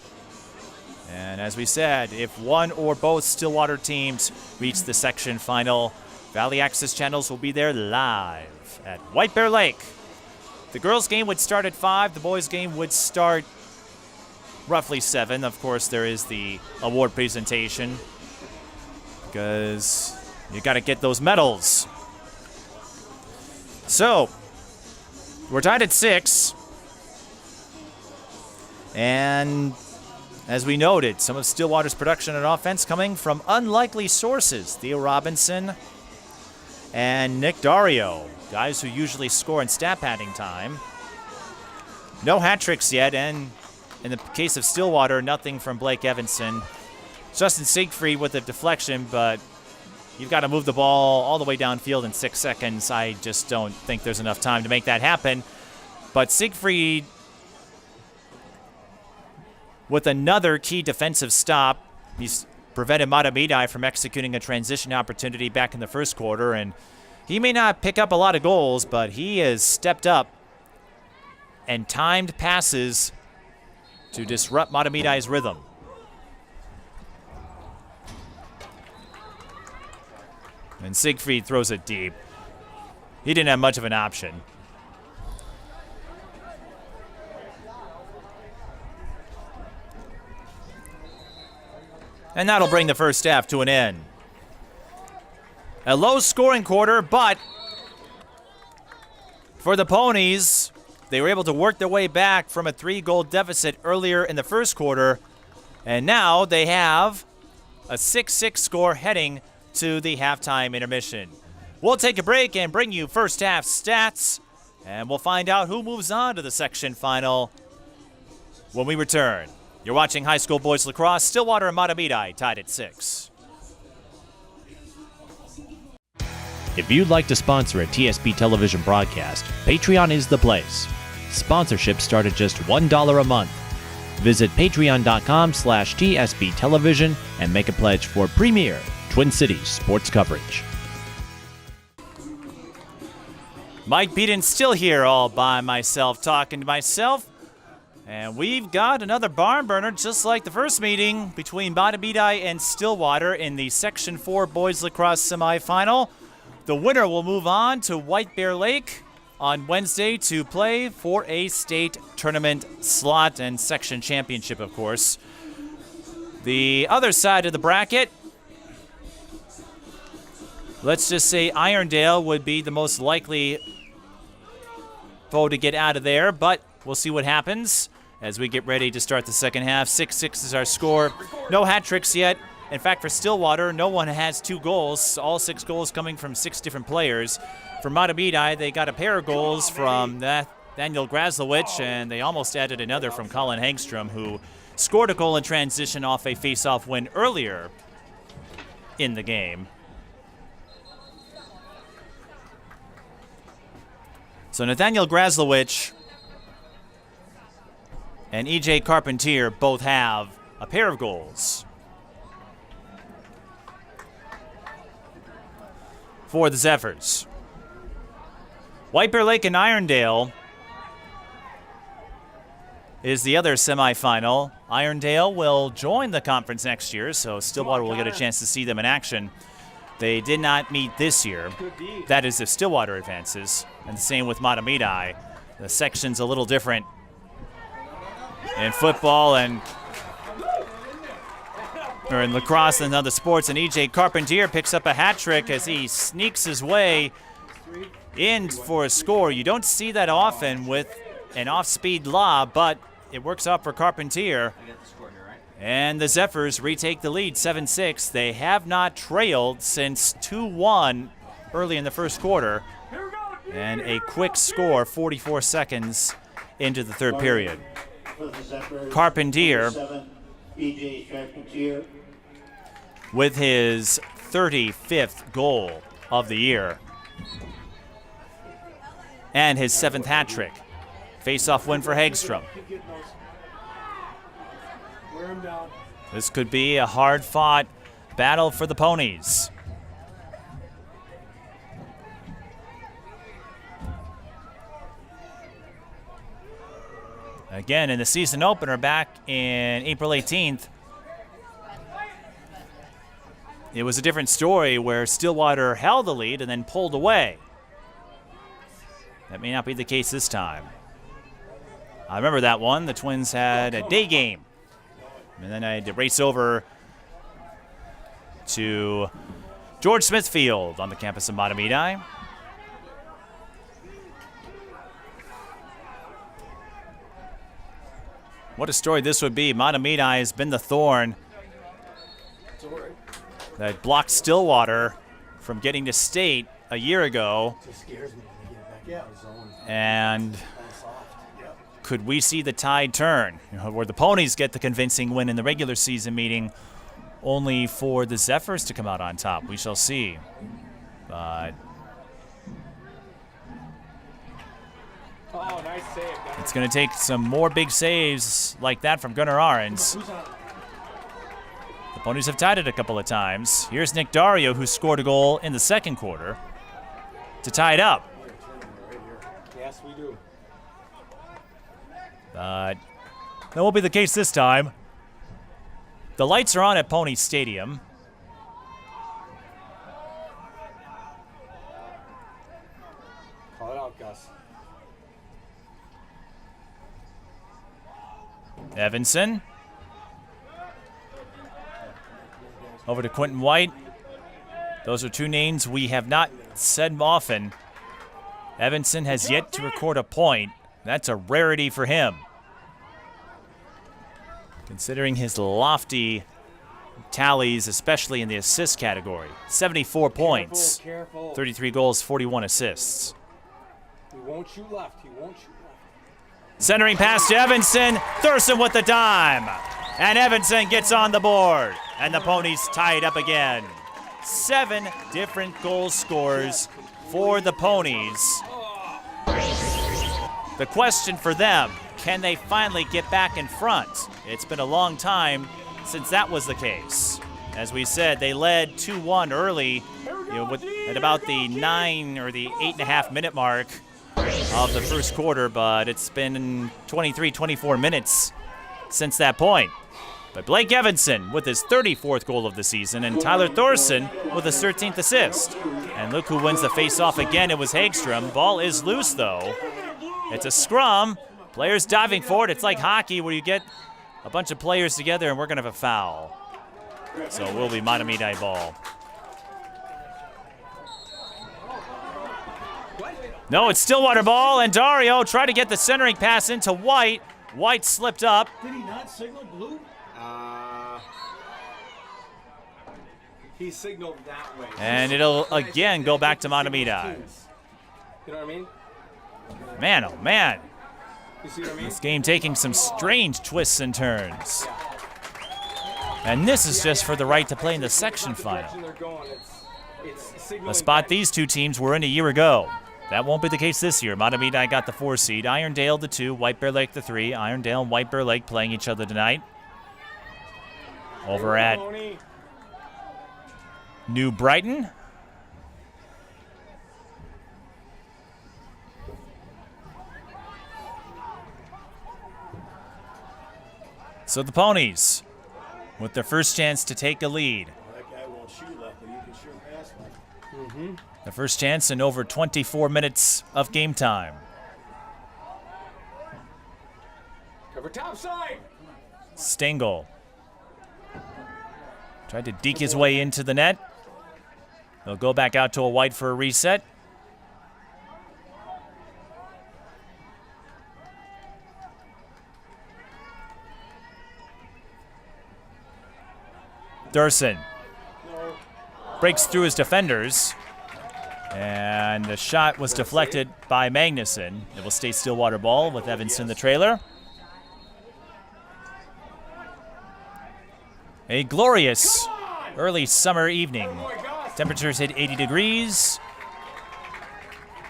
And as we said, if one or both Stillwater teams reach the section final, Valley Access channels will be there live at White Bear Lake. The girls' game would start at 5. The boys' game would start roughly 7. Of course, there is the award presentation because you got to get those medals. So, we're tied at 6. And as we noted, some of Stillwater's production and offense coming from unlikely sources. Theo Robinson and Nick Dario, guys who usually score in stat padding time. No hat tricks yet, and in the case of Stillwater, nothing from Blake Evanson. Justin Siegfried with a deflection, but you've got to move the ball all the way downfield in 6 seconds. I just don't think there's enough time to make that happen. But Siegfried with another key defensive stop. He's prevented Mahtomedi from executing a transition opportunity back in the first quarter, and he may not pick up a lot of goals, but he has stepped up and timed passes to disrupt Mahtomedi's rhythm. And Siegfried throws it deep. He didn't have much of an option. And that'll bring the first half to an end. A low-scoring quarter, but for the Ponies, they were able to work their way back from a 3-goal deficit earlier in the first quarter, and now they have a 6-6 score heading to the halftime intermission. We'll take a break and bring you first half stats, and we'll find out who moves on to the section final when we return. You're watching high school boys lacrosse. Stillwater and Mahtomedi tied at 6. If you'd like to sponsor a TSP television broadcast, Patreon is the place. Sponsorships start at just $1 a month. Visit patreon.com/TSP television and make a pledge for premier Twin Cities sports coverage. Mike Beaton still here all by myself, talking to myself. And we've got another barn burner, just like the first meeting between Mahtomedi and Stillwater in the Section 4 Boys Lacrosse semifinal. The winner will move on to White Bear Lake on Wednesday to play for a state tournament slot and section championship, of course. The other side of the bracket, let's just say Irondale would be the most likely foe to get out of there, but we'll see what happens as we get ready to start the second half. 6-6 is our score. No hat tricks yet. In fact, for Stillwater, no one has 2 goals. All 6 goals coming from 6 different players. For Mahtomedi, they got a pair of goals from Daniel Graslowicz, and they almost added another from Colin Hagstrom, who scored a goal in transition off a face-off win earlier in the game. So Nathaniel Graslowicz and E.J. Carpentier both have a pair of goals for the Zephyrs. White Bear Lake and Irondale is the other semifinal. Irondale will join the conference next year, so Stillwater will get a chance to see them in action. They did not meet this year. That is if Stillwater advances. And the same with Mahtomedi. The section's a little different in football and or in lacrosse and other sports. And E.J. Carpentier picks up a hat trick as he sneaks his way in for a score. You don't see that often with an off-speed lob, but it works out for Carpentier. And the Zephyrs retake the lead, 7-6. They have not trailed since 2-1 early in the first quarter. And a quick score, 44 seconds into the third period. Carpentier with his 35th goal of the year and his 7th hat trick. Face-off win for Hagstrom. This could be a hard-fought battle for the Ponies. Again, in the season opener back in April 18th, it was a different story where Stillwater held the lead and then pulled away. That may not be the case this time. I remember that one. The Twins had a day game. And then I had to race over to George Smith Field on the campus of Mahtomedi. What a story this would be. Mahtomedi has been the thorn that blocked Stillwater from getting to state a year ago. And could we see the tide turn? Where the Ponies get the convincing win in the regular season meeting, only for the Zephyrs to come out on top. We shall see. But nice save, guys. It's going to take some more big saves like that from Gunnar Ahrens. The Ponies have tied it a couple of times. Here's Nick Dario, who scored a goal in the second quarter to tie it up. Yes, we do. But that won't be the case this time. The lights are on at Pony Stadium. Call it out, Gus. Evanson. Over to Quentin White. Those are two names we have not said often. Evanson has yet to record a point. That's a rarity for him, considering his lofty tallies, especially in the assist category. 74 points, 33 goals, 41 assists. He won't shoot left. He won't shoot left. Centering pass to Evanson. Thurston with the dime. And Evanson gets on the board. And the Ponies tie it up again. 7 different goal scores for the Ponies. The question for them, can they finally get back in front? It's been a long time since that was the case. As we said, they led 2-1 early, at about the 9 or the 8.5 minute mark of the first quarter, but it's been 23, 24 minutes since that point. But Blake Evanson with his 34th goal of the season, and Tyler Thorson with his 13th assist. And look who wins the face-off again. It was Hagstrom. Ball is loose, though. It's a scrum. Players diving for it. It's like hockey where you get a bunch of players together and we're going to have a foul. So it will be Mahtomedi ball. No, it's Stillwater ball, and Dario tried to get the centering pass into White. White slipped up. Did he not signal blue? He signaled that way. And it'll again go back to Mahtomedi. You know what I mean? Man, oh man. You see what I mean? This game taking some strange twists and turns. And this is just for the right to play in the section final. A spot these two teams were in a year ago. That won't be the case this year. Mahtomedi got the 4 seed, Irondale the 2, White Bear Lake the 3. Irondale and White Bear Lake playing each other tonight. Over at New Brighton. So the Ponies, with their first chance to take a lead. That guy won't shoot left, but he can sure pass left. The first chance in over 24 minutes of game time. Cover top side. Stengel tried to deke his way into the net. He'll go back out to a white for a reset. Durson breaks through his defenders, and the shot was deflected by Magnuson. It will stay Stillwater ball with Evans in the trailer. A glorious early summer evening. Temperatures hit 80 degrees.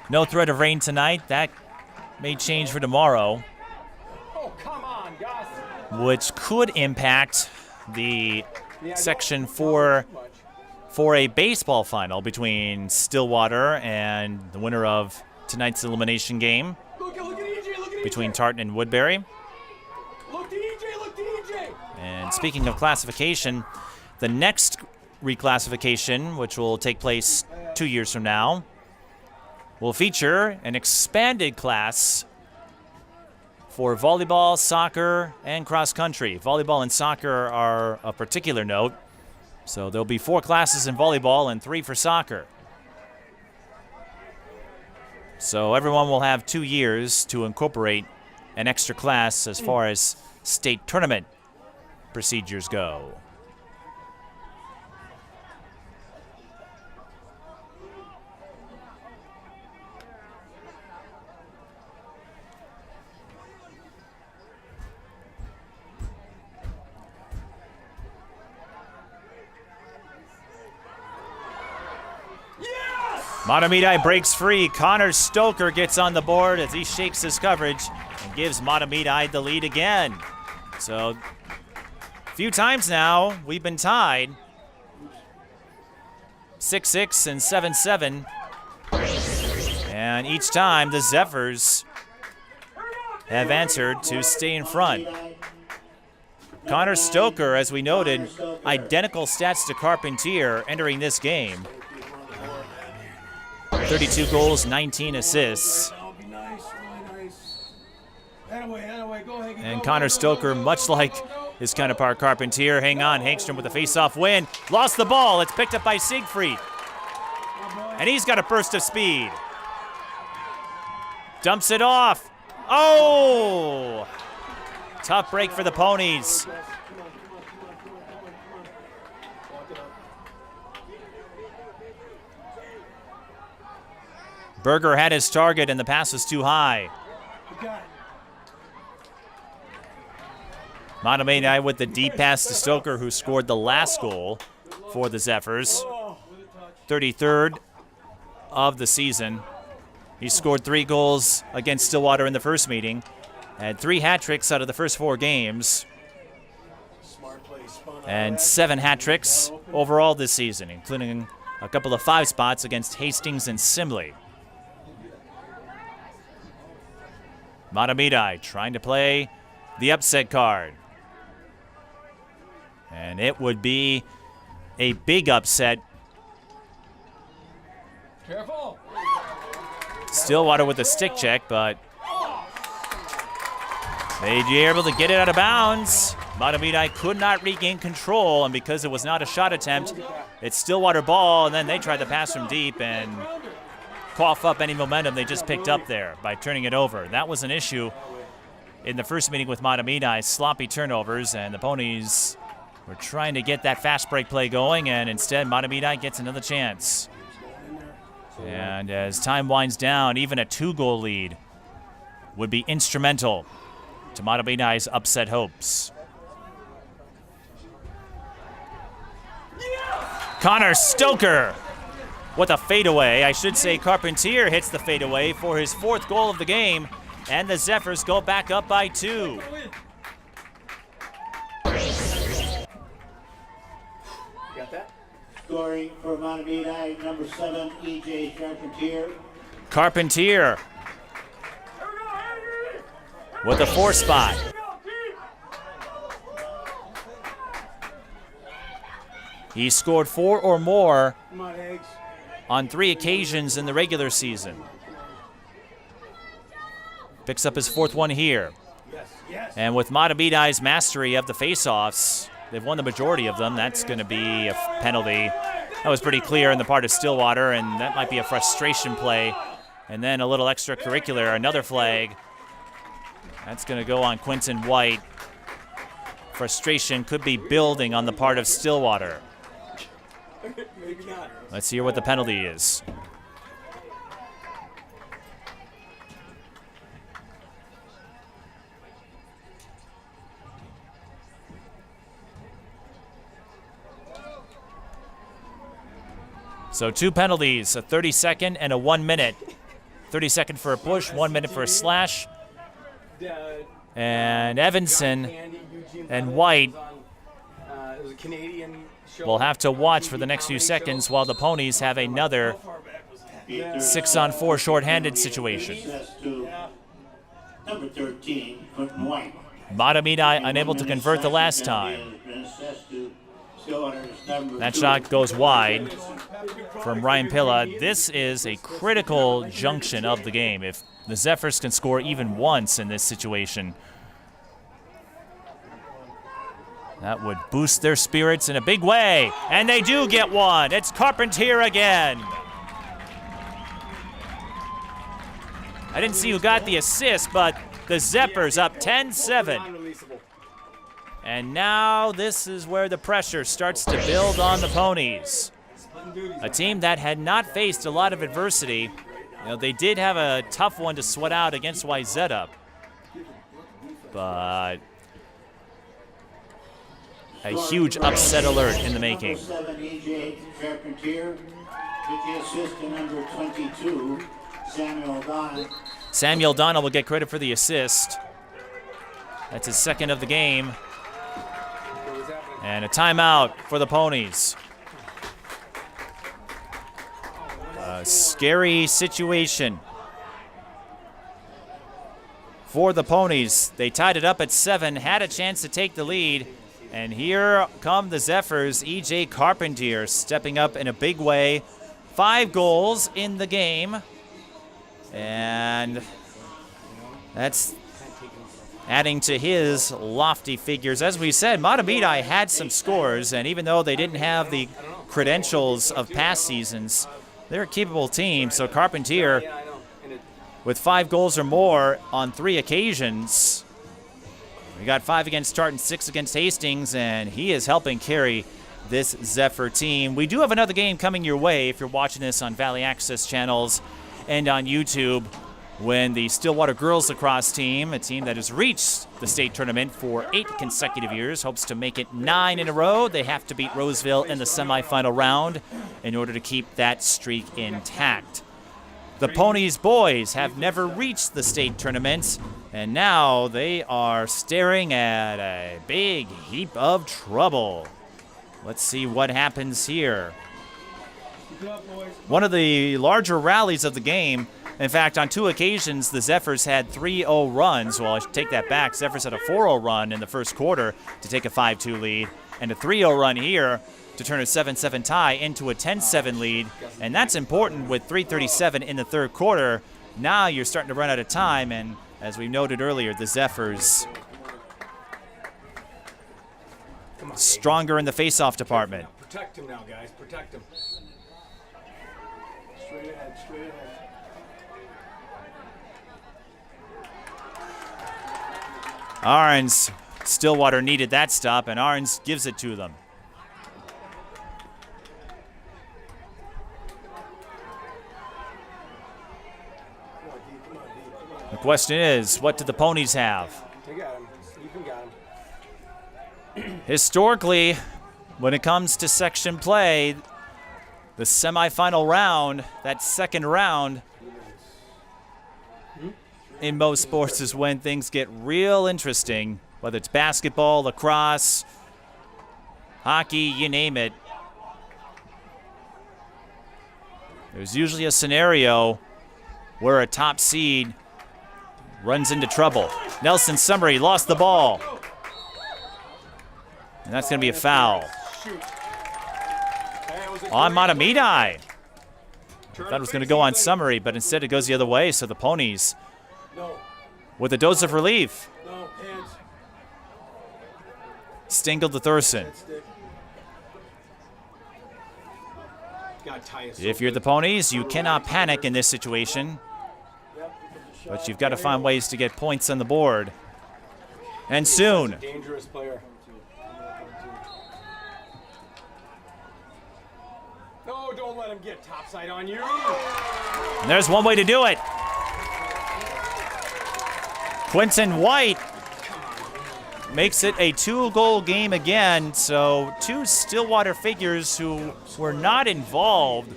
No threat of rain tonight. That may change for tomorrow, Oh, come on, Gus. which could impact the Section 4 for a baseball final between Stillwater and the winner of tonight's elimination game Look at EJ, look at between EJ. Tartan and Woodbury. Look to EJ, look to EJ. And speaking of classification, the next reclassification, which will take place 2 years from now, will feature an expanded class for volleyball, soccer, and cross country. Volleyball and soccer are of particular note, so there'll be 4 classes in volleyball and 3 for soccer. So everyone will have 2 years to incorporate an extra class as far as state tournament procedures go. Mahtomedi breaks free. Connor Stoker gets on the board as he shakes his coverage and gives Mahtomedi the lead again. So, a few times now, we've been tied. 6-6 and 7-7. And each time, the Zephyrs have answered to stay in front. Connor Stoker, as we noted, identical stats to Carpentier entering this game. 32 goals, 19 assists. That would be nice, really nice. That way, go ahead. And Connor Stoker, much like his counterpart Carpentier, hang on. Hagstrom with a face-off win. Lost the ball. It's picked up by Siegfried. And he's got a burst of speed. Dumps it off. Oh! Tough break for the Ponies. Berger had his target, and the pass was too high. Mahtomedi with the deep pass to Stoker, who scored the last goal for the Zephyrs. 33rd of the season. He scored 3 goals against Stillwater in the first meeting. Had 3 hat tricks out of the first 4 games. And 7 hat tricks overall this season, including a couple of 5 spots against Hastings and Simley. Mahtomedi trying to play the upset card. And it would be a big upset. Careful. Stillwater with a stick check, but they'd be able to get it out of bounds. Mahtomedi could not regain control, and because it was not a shot attempt, it's Stillwater ball, and then they tried to pass from deep and cough up any momentum they just picked up there by turning it over. That was an issue in the first meeting with Mahtomedi, sloppy turnovers, and the Ponies were trying to get that fast break play going, and instead Mahtomedi gets another chance. And as time winds down, even a 2-goal lead would be instrumental to Mahtomedi's upset hopes. Connor Stoker with a fadeaway. I should say Carpentier hits the fadeaway for his 4th goal of the game, and the Zephyrs go back up by 2. Got that? Scoring for Mahtomedi, number 7, E.J. Carpentier. Carpentier with a 4 spot. He scored 4 or more Come on, Eggs. on 3 occasions in the regular season. Picks up his 4th one here. Yes, yes. And with Mahtomedi's mastery of the face-offs, they've won the majority of them. That's going to be a penalty. That was pretty clear in the part of Stillwater, and that might be a frustration play. And then a little extracurricular, another flag. That's going to go on Quentin White. Frustration could be building on the part of Stillwater. Maybe not. Let's hear what the penalty is. So 2 penalties, a 30-second and a 1 minute. 30-second for a push, 1 minute for a slash. And Evanson and White will have to watch for the next few seconds while the Ponies have another 6-on-4 shorthanded situation. Number 13, Quentin White. Mahtomedi unable to convert the last time. That shot goes wide from Ryan Pilla. This is a critical junction of the game. If the Zephyrs can score even once in this situation, that would boost their spirits in a big way. And they do get one. It's Carpentier again. I didn't see who got the assist, but the Zephyrs up 10-7. And now this is where the pressure starts to build on the Ponies. A team that had not faced a lot of adversity. They did have a tough one to sweat out against Wyzetta. But a huge upset alert in the making. Number 7, EJ Carpentier. With the assist to number 22, Samuel Don. Samuel Donald will get credit for the assist. That's his 2nd of the game. And a timeout for the Ponies. A scary situation for the Ponies. They tied it up at 7, had a chance to take the lead. And here come the Zephyrs. EJ Carpentier stepping up in a big way. 5 goals in the game. And that's adding to his lofty figures. As we said, Mahtomedi had some scores, and even though they didn't have the credentials of past seasons, they're a capable team. So Carpentier, with 5 goals or more on 3 occasions, we got 5 against Tartan, 6 against Hastings, and he is helping carry this Zephyr team. We do have another game coming your way if you're watching this on Valley Access channels and on YouTube, when the Stillwater girls lacrosse team, a team that has reached the state tournament for 8 consecutive years, hopes to make it 9 in a row. They have to beat Roseville in the semifinal round in order to keep that streak intact. The Ponies boys have never reached the state tournament, and now they are staring at a big heap of trouble. Let's see what happens here. One of the larger rallies of the game. In fact, on 2 occasions, the Zephyrs had 3-0 runs. Well, I should take that back. Zephyrs had a 4-0 run in the first quarter to take a 5-2 lead, and a 3-0 run here to turn a 7-7 tie into a 10-7 lead. And that's important with 3:37 in the third quarter. Now you're starting to run out of time, and as we noted earlier, the Zephyrs stronger in the face-off department. Protect him now, guys. Protect him. Straight ahead, straight ahead. Arns, Stillwater needed that stop, and Arns gives it to them. The question is, what do the Ponies have? You got him. You can got him. Historically, when it comes to section play, the semifinal round, that second round, in most sports is when things get real interesting, whether it's basketball, lacrosse, hockey, you name it. There's usually a scenario where a top seed runs into trouble. Nelson Summery lost the ball. And that's going to be a foul. on Mahtomedi. I thought it was going to go on Summary, but instead it goes the other way, so the Ponies with a dose of relief. No, hands. Stingle to Thurston. If you're the Ponies, you cannot panic in this situation, but you've got to find ways to get points on the board. And soon. Dangerous player. No, don't let him get topside on you. And there's one way to do it. Quentin White makes it a 2-goal game again. So 2 Stillwater figures who were not involved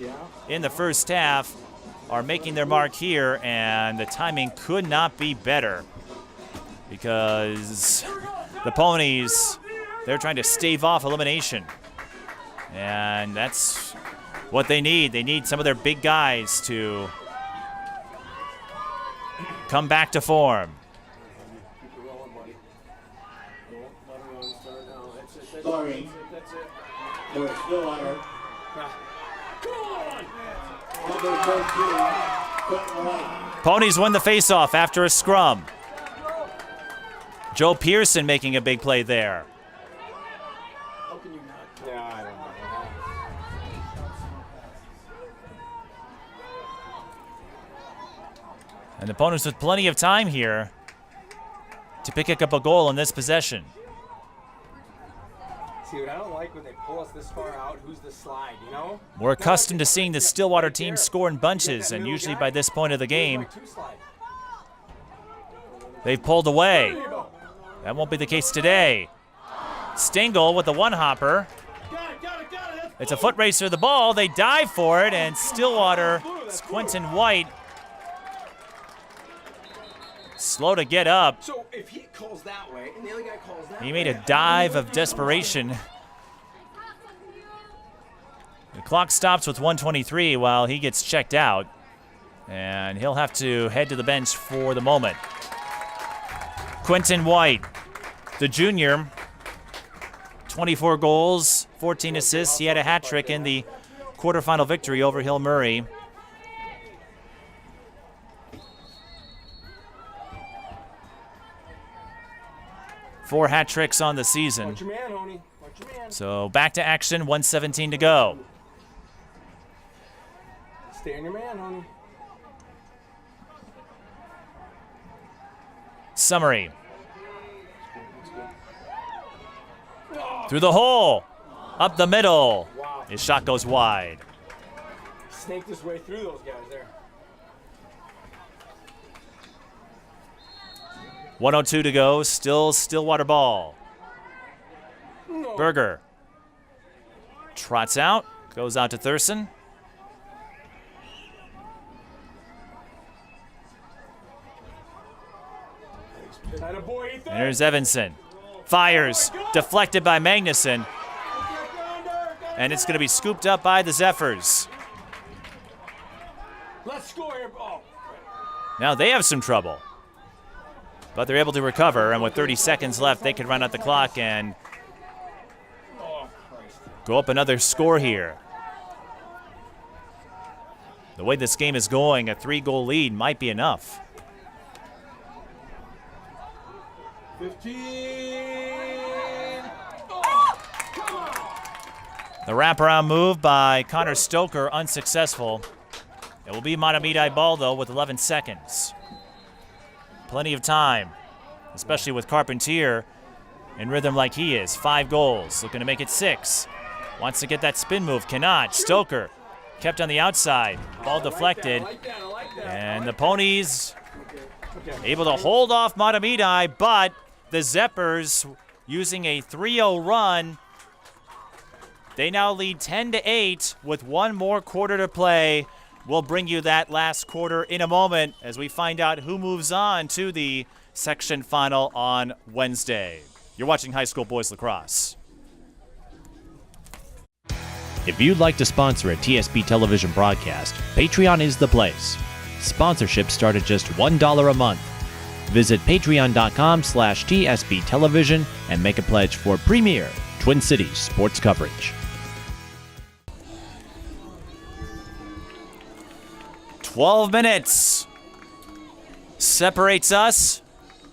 in the first half are making their mark here, and the timing could not be better because the Ponies, they're trying to stave off elimination. And that's what they need. They need some of their big guys to come back to form. Scoring for Stillwater. Number 13, Quentin White. Ponies win the faceoff after a scrum. Joe Pearson making a big play there. How can you not? Yeah, I don't know. And the Ponies with plenty of time here to pick up a goal in this possession. See, what I don't like when they pull us this far out, who's the slide, you know? We're accustomed to seeing the Stillwater team score in bunches, and usually by this point of the game, they've pulled away. That won't be the case today. Stingle with the one-hopper. It's a foot race to the ball. They dive for it, and Stillwater's Quentin White slow to get up. So if he calls that way and the other guy calls that way, He made a dive of desperation. The clock stops with 1:23 while he gets checked out, and he'll have to head to the bench for the moment. Quentin White, the junior, 24 goals, 14 assists. He had a hat trick in the quarterfinal victory over Hill Murray. Four hat tricks on the season. Watch your man, Honey. Watch your man. So back to action, 1:17 to go. Stay on your man, Honey. Summary. Through the hole. Up the middle. Wow. His shot goes wide. Snaked his way through those guys there. 1:02 to go. Still Stillwater ball. No. Berger. Trots out. Goes out to Thurston. Attaboy, Ethan. And here's Evanson. Fires. Deflected by Magnuson. And it's going to be scooped up by the Zephyrs. Let's score here. Oh. Now they have some trouble. But they're able to recover, and with 30 seconds left, they can run out the clock and go up another score here. The way this game is going, a 3-goal lead might be enough. 15. The wraparound move by Connor Stoker unsuccessful. It will be Mahtomedi ball, though, with 11 seconds. Plenty of time, especially with Carpentier in rhythm like he is. 5 goals, looking to make it 6. Wants to get that spin move, cannot. Stoker kept on the outside, ball deflected. And the Ponies able to hold off Mahtomedi, but the Zephyrs using a 3-0 run. They now lead 10-8 with 1 more quarter to play. We'll bring you that last quarter in a moment as we find out who moves on to the section final on Wednesday. You're watching High School Boys Lacrosse. If you'd like to sponsor a TSB television broadcast, Patreon is the place. Sponsorships start at just $1 a month. Visit patreon.com/TSB television and make a pledge for premier Twin Cities sports coverage. 12 minutes separates us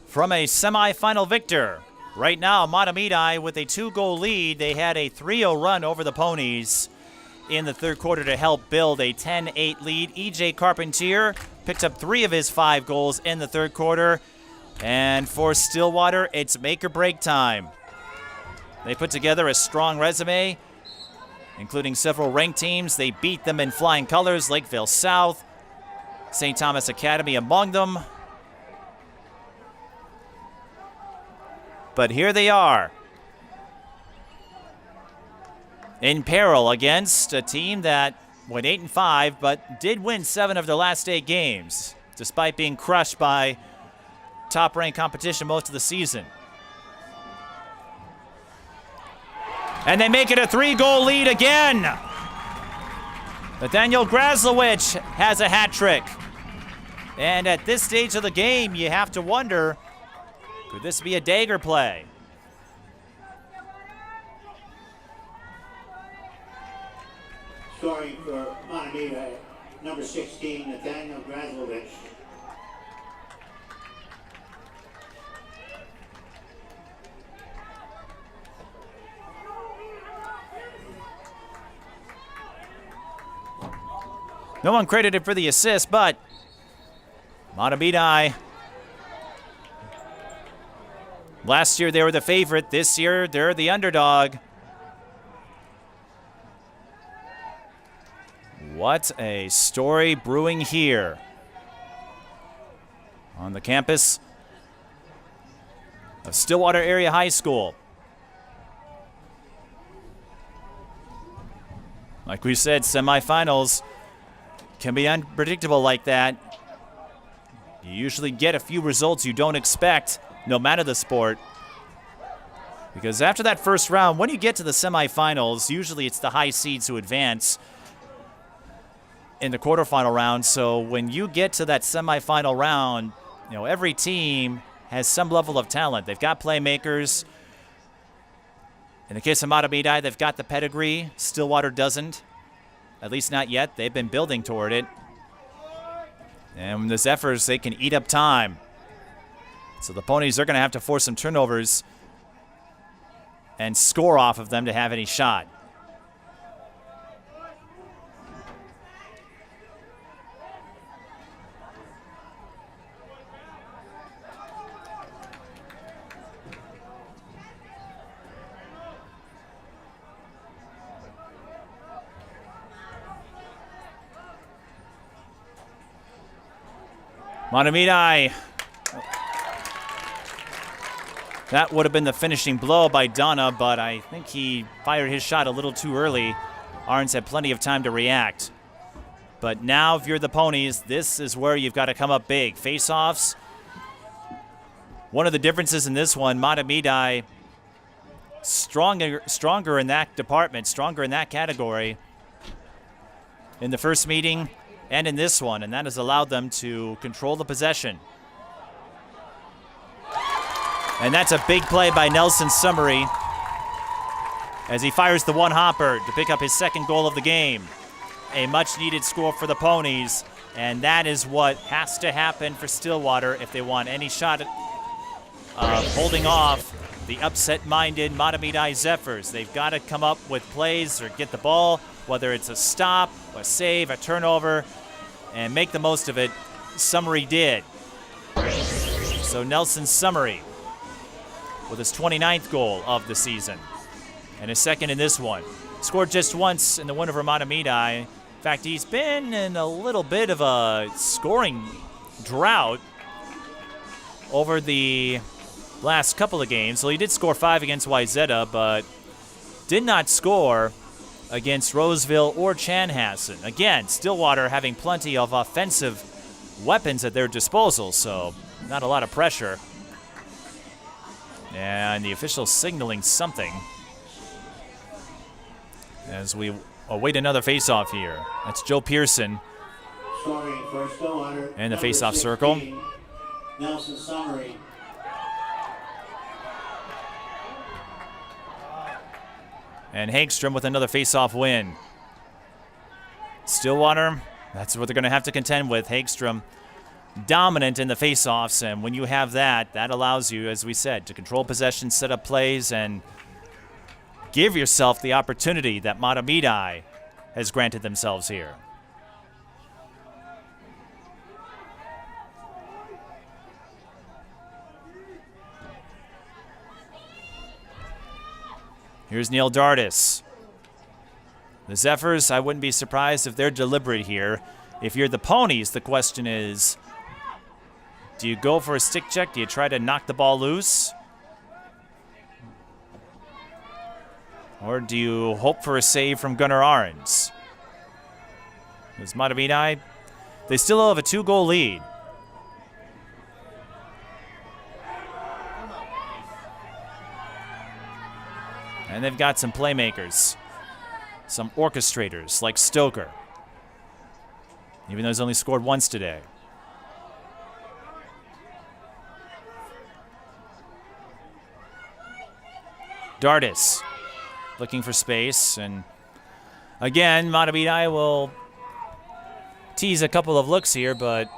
from a semifinal victor. Right now, Mahtomedi with a 2-goal lead. They had a 3-0 run over the Ponies in the third quarter to help build a 10-8 lead. E.J. Carpentier picked up 3 of his 5 goals in the third quarter. And for Stillwater, it's make or break time. They put together a strong resume, including several ranked teams. They beat them in flying colors, Lakeville South, St. Thomas Academy among them. But here they are, in peril against a team that went 8-5, but did win 7 of their last 8 games, despite being crushed by top-ranked competition most of the season. And they make it a 3-goal lead again. Nathaniel Graslowicz has a hat trick. And at this stage of the game, you have to wonder, could this be a dagger play? Scoring for Mahtomedi, number 16, Nathaniel Graslowicz. No one credited for the assist, but Mahtomedi, last year they were the favorite. This year they're the underdog. What a story brewing here on the campus of Stillwater Area High School. Like we said, semifinals can be unpredictable like that. You usually get a few results you don't expect, no matter the sport. Because after that first round, when you get to the semifinals, usually it's the high seeds who advance in the quarterfinal round. So when you get to that semifinal round, every team has some level of talent. They've got playmakers. In the case of Mahtomedi, they've got the pedigree. Stillwater doesn't. At least not yet. They've been building toward it. And the Zephyrs, they can eat up time. So the Ponies are going to have to force some turnovers and score off of them to have any shot. Mahtomedi. That would have been the finishing blow by Donna, but I think he fired his shot a little too early. Arns had plenty of time to react. But now, if you're the Ponies, this is where you've got to come up big. Face-offs. One of the differences in this one, Mahtomedi stronger in that department, stronger in that category in the first meeting and in this one, and that has allowed them to control the possession. And that's a big play by Nelson Summery as he fires the one-hopper to pick up his second goal of the game. A much-needed score for the Ponies, and that is what has to happen for Stillwater if they want any shot at holding off the upset-minded Mahtomedi Zephyrs. They've got to come up with plays or get the ball, whether it's a stop, a save, a turnover, and make the most of it. Summery did. So Nelson Summery with his 29th goal of the season and his second in this one. Scored just once in the win over Mahtomedi. In fact, he's been in a little bit of a scoring drought over the last couple of games. So he did score 5 against Wayzata, but did not score against Roseville or Chanhassen. Again, Stillwater having plenty of offensive weapons at their disposal, so not a lot of pressure. And the official signaling something as we await another face-off here. That's Joe Pearson Scoring for Stillwater, in the number face-off 16, circle. Nelson Summery. And Hagstrom with another face-off win. Stillwater That's what they're going to have to contend with. Hagstrom dominant in the faceoffs, and when you have that, that allows you, as we said, to control possession, set up plays, and give yourself the opportunity that Mahtomedi has granted themselves here. Here's Neil Dardis. The Zephyrs, I wouldn't be surprised if they're deliberate here. If you're the Ponies, the question is, do you go for a stick check? Do you try to knock the ball loose? Or do you hope for a save from Gunnar Ahrens? As Mahtomedi, they still have a 2-goal lead. And they've got some playmakers, some orchestrators like Stoker, even though he's only scored once today. Dardis looking for space, and again, Mahtomedi will tease a couple of looks here, but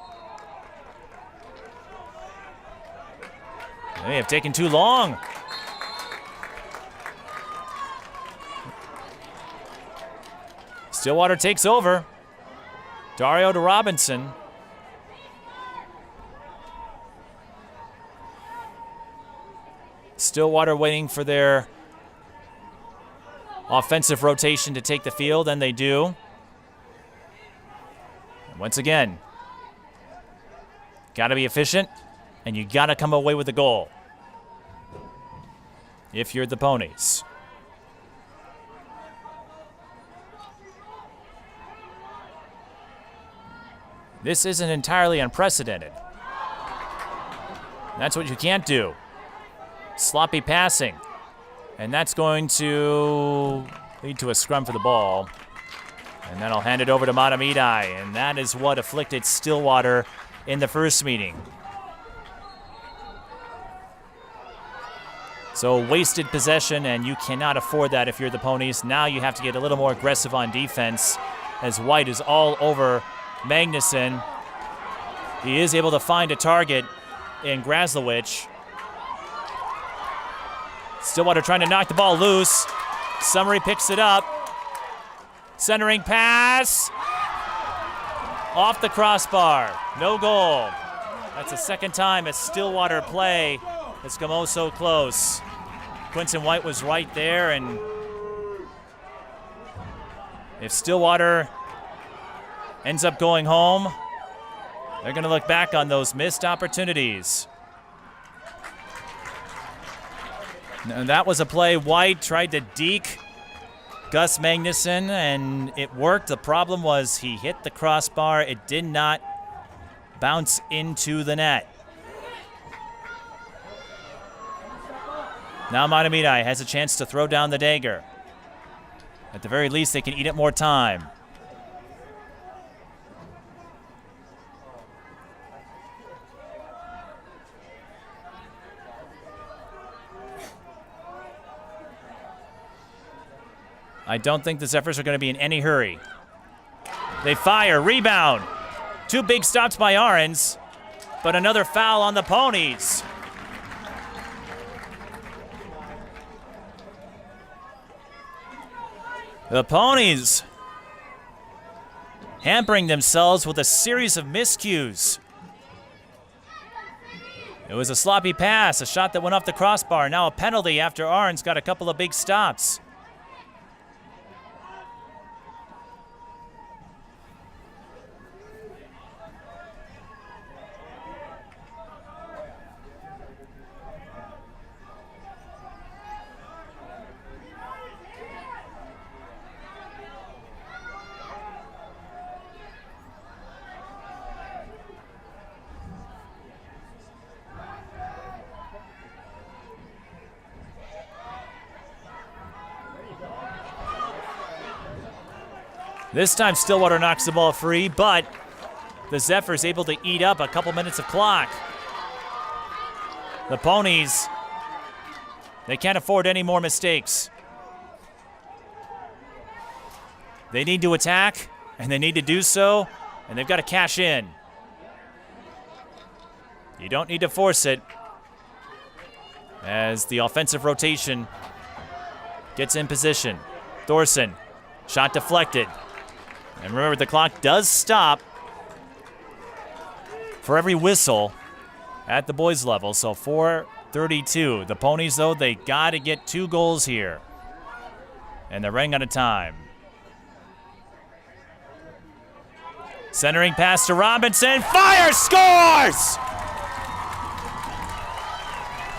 they may have taken too long. Stillwater takes over. Dario to Robinson. Stillwater waiting for their offensive rotation to take the field, and they do. And once again, got to be efficient, and you got to come away with a goal if you're the Ponies. This isn't entirely unprecedented. That's what you can't do. Sloppy passing. And that's going to lead to a scrum for the ball. And then I'll hand it over to Mahtomedi. And that is what afflicted Stillwater in the first meeting. So wasted possession, and you cannot afford that if you're the Ponies. Now you have to get a little more aggressive on defense, as White is all over Magnuson. He is able to find a target in Graslowicz. Stillwater trying to knock the ball loose. Summery picks it up. Centering pass. Off the crossbar. No goal. That's the second time a Stillwater play has come oh so close. Quinton White was right there, and if Stillwater ends up going home, they're going to look back on those missed opportunities. And that was a play. White tried to deke Gus Magnuson, and it worked. The problem was he hit the crossbar. It did not bounce into the net. Now Mahtomedi has a chance to throw down the dagger. At the very least, they can eat it more time. I don't think the Zephyrs are going to be in any hurry. They fire, rebound. 2 big stops by Ahrens, but another foul on the Ponies. The Ponies hampering themselves with a series of miscues. It was a sloppy pass, a shot that went off the crossbar. Now a penalty after Ahrens got a couple of big stops. This time Stillwater knocks the ball free, but the Zephyrs able to eat up a couple minutes of clock. The Ponies, they can't afford any more mistakes. They need to attack, and they need to do so and they've got to cash in. You don't need to force it, as the offensive rotation gets in position. Thorson, shot deflected. And remember, the clock does stop for every whistle at the boys level, so 4:32. The Ponies, though, they got to get 2 goals here. And they're running out of time. Centering pass to Robinson. Fire, scores!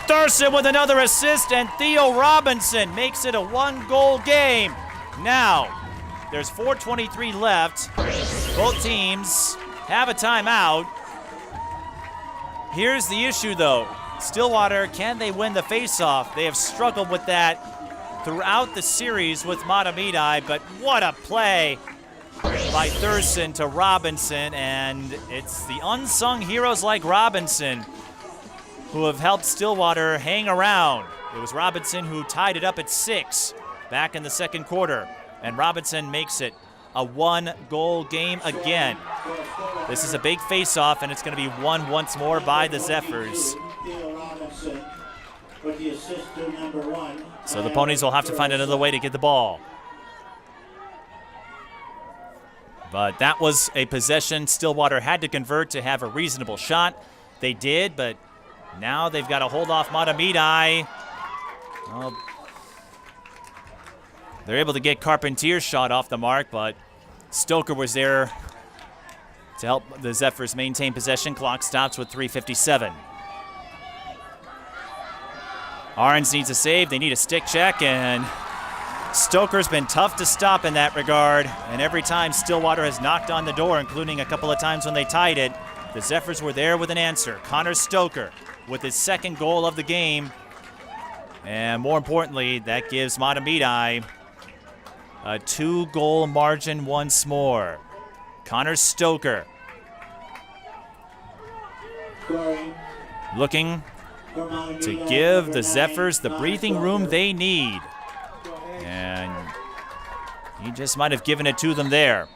Thurston with another assist, and Theo Robinson makes it a 1-goal game. Now, there's 4:23 left. Both teams have a timeout. Here's the issue, though. Stillwater, can they win the faceoff? They have struggled with that throughout the series with Mahtomedi, but what a play by Thurston to Robinson, and it's the unsung heroes like Robinson who have helped Stillwater hang around. It was Robinson who tied it up at 6 back in the second quarter, and Robinson makes it a 1-goal game again. This is a big face-off, and it's going to be won once more by the Zephyrs. So the Ponies will have to find another way to get the ball. But that was a possession Stillwater had to convert to have a reasonable shot. They did, but now they've got to hold off Mahtomedi. Well, they're able to get Carpentier's shot off the mark, but Stoker was there to help the Zephyrs maintain possession. Clock stops with 3:57. Arns needs a save. They need a stick check, and Stoker's been tough to stop in that regard. And every time Stillwater has knocked on the door, including a couple of times when they tied it, the Zephyrs were there with an answer. Connor Stoker with his 2nd goal of the game. And more importantly, that gives Mahtomedi a 2-goal margin once more. Connor Stoker looking to give the Zephyrs the breathing room they need. And he just might have given it to them there.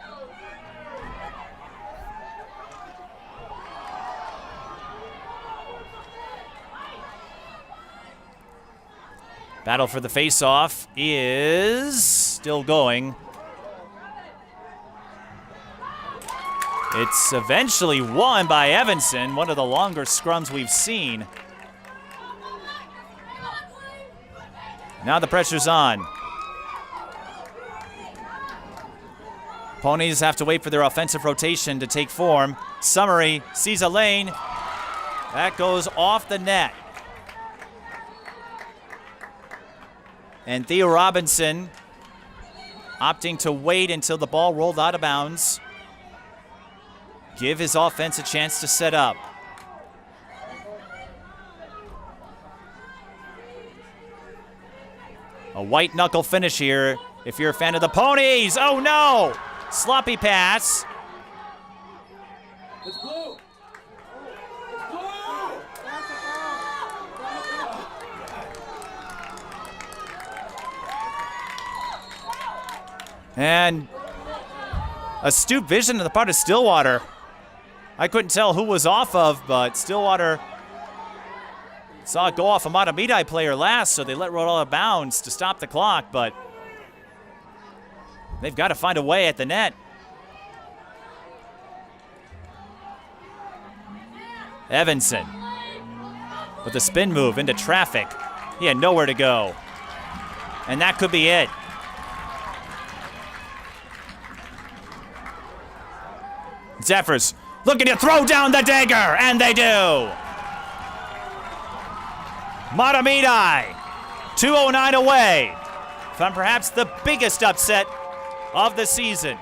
Battle for the face-off is still going. It's eventually won by Evanson, one of the longer scrums we've seen. Now the pressure's on. Ponies have to wait for their offensive rotation to take form. Summery sees a lane. That goes off the net. And Theo Robinson opting to wait until the ball rolled out of bounds. Give his offense a chance to set up. A white knuckle finish here if you're a fan of the Ponies. Oh no! Sloppy pass. It's blue. It's blue. And astute vision on the part of Stillwater. I couldn't tell who was off of, but Stillwater saw it go off a Mahtomedi player last, so they let it roll out of bounds to stop the clock, but they've got to find a way at the net. Evanson with a spin move into traffic. He had nowhere to go. And that could be it. Zephyrs looking to throw down the dagger, and they do. Mahtomedi, 2:09 away from perhaps the biggest upset of the season.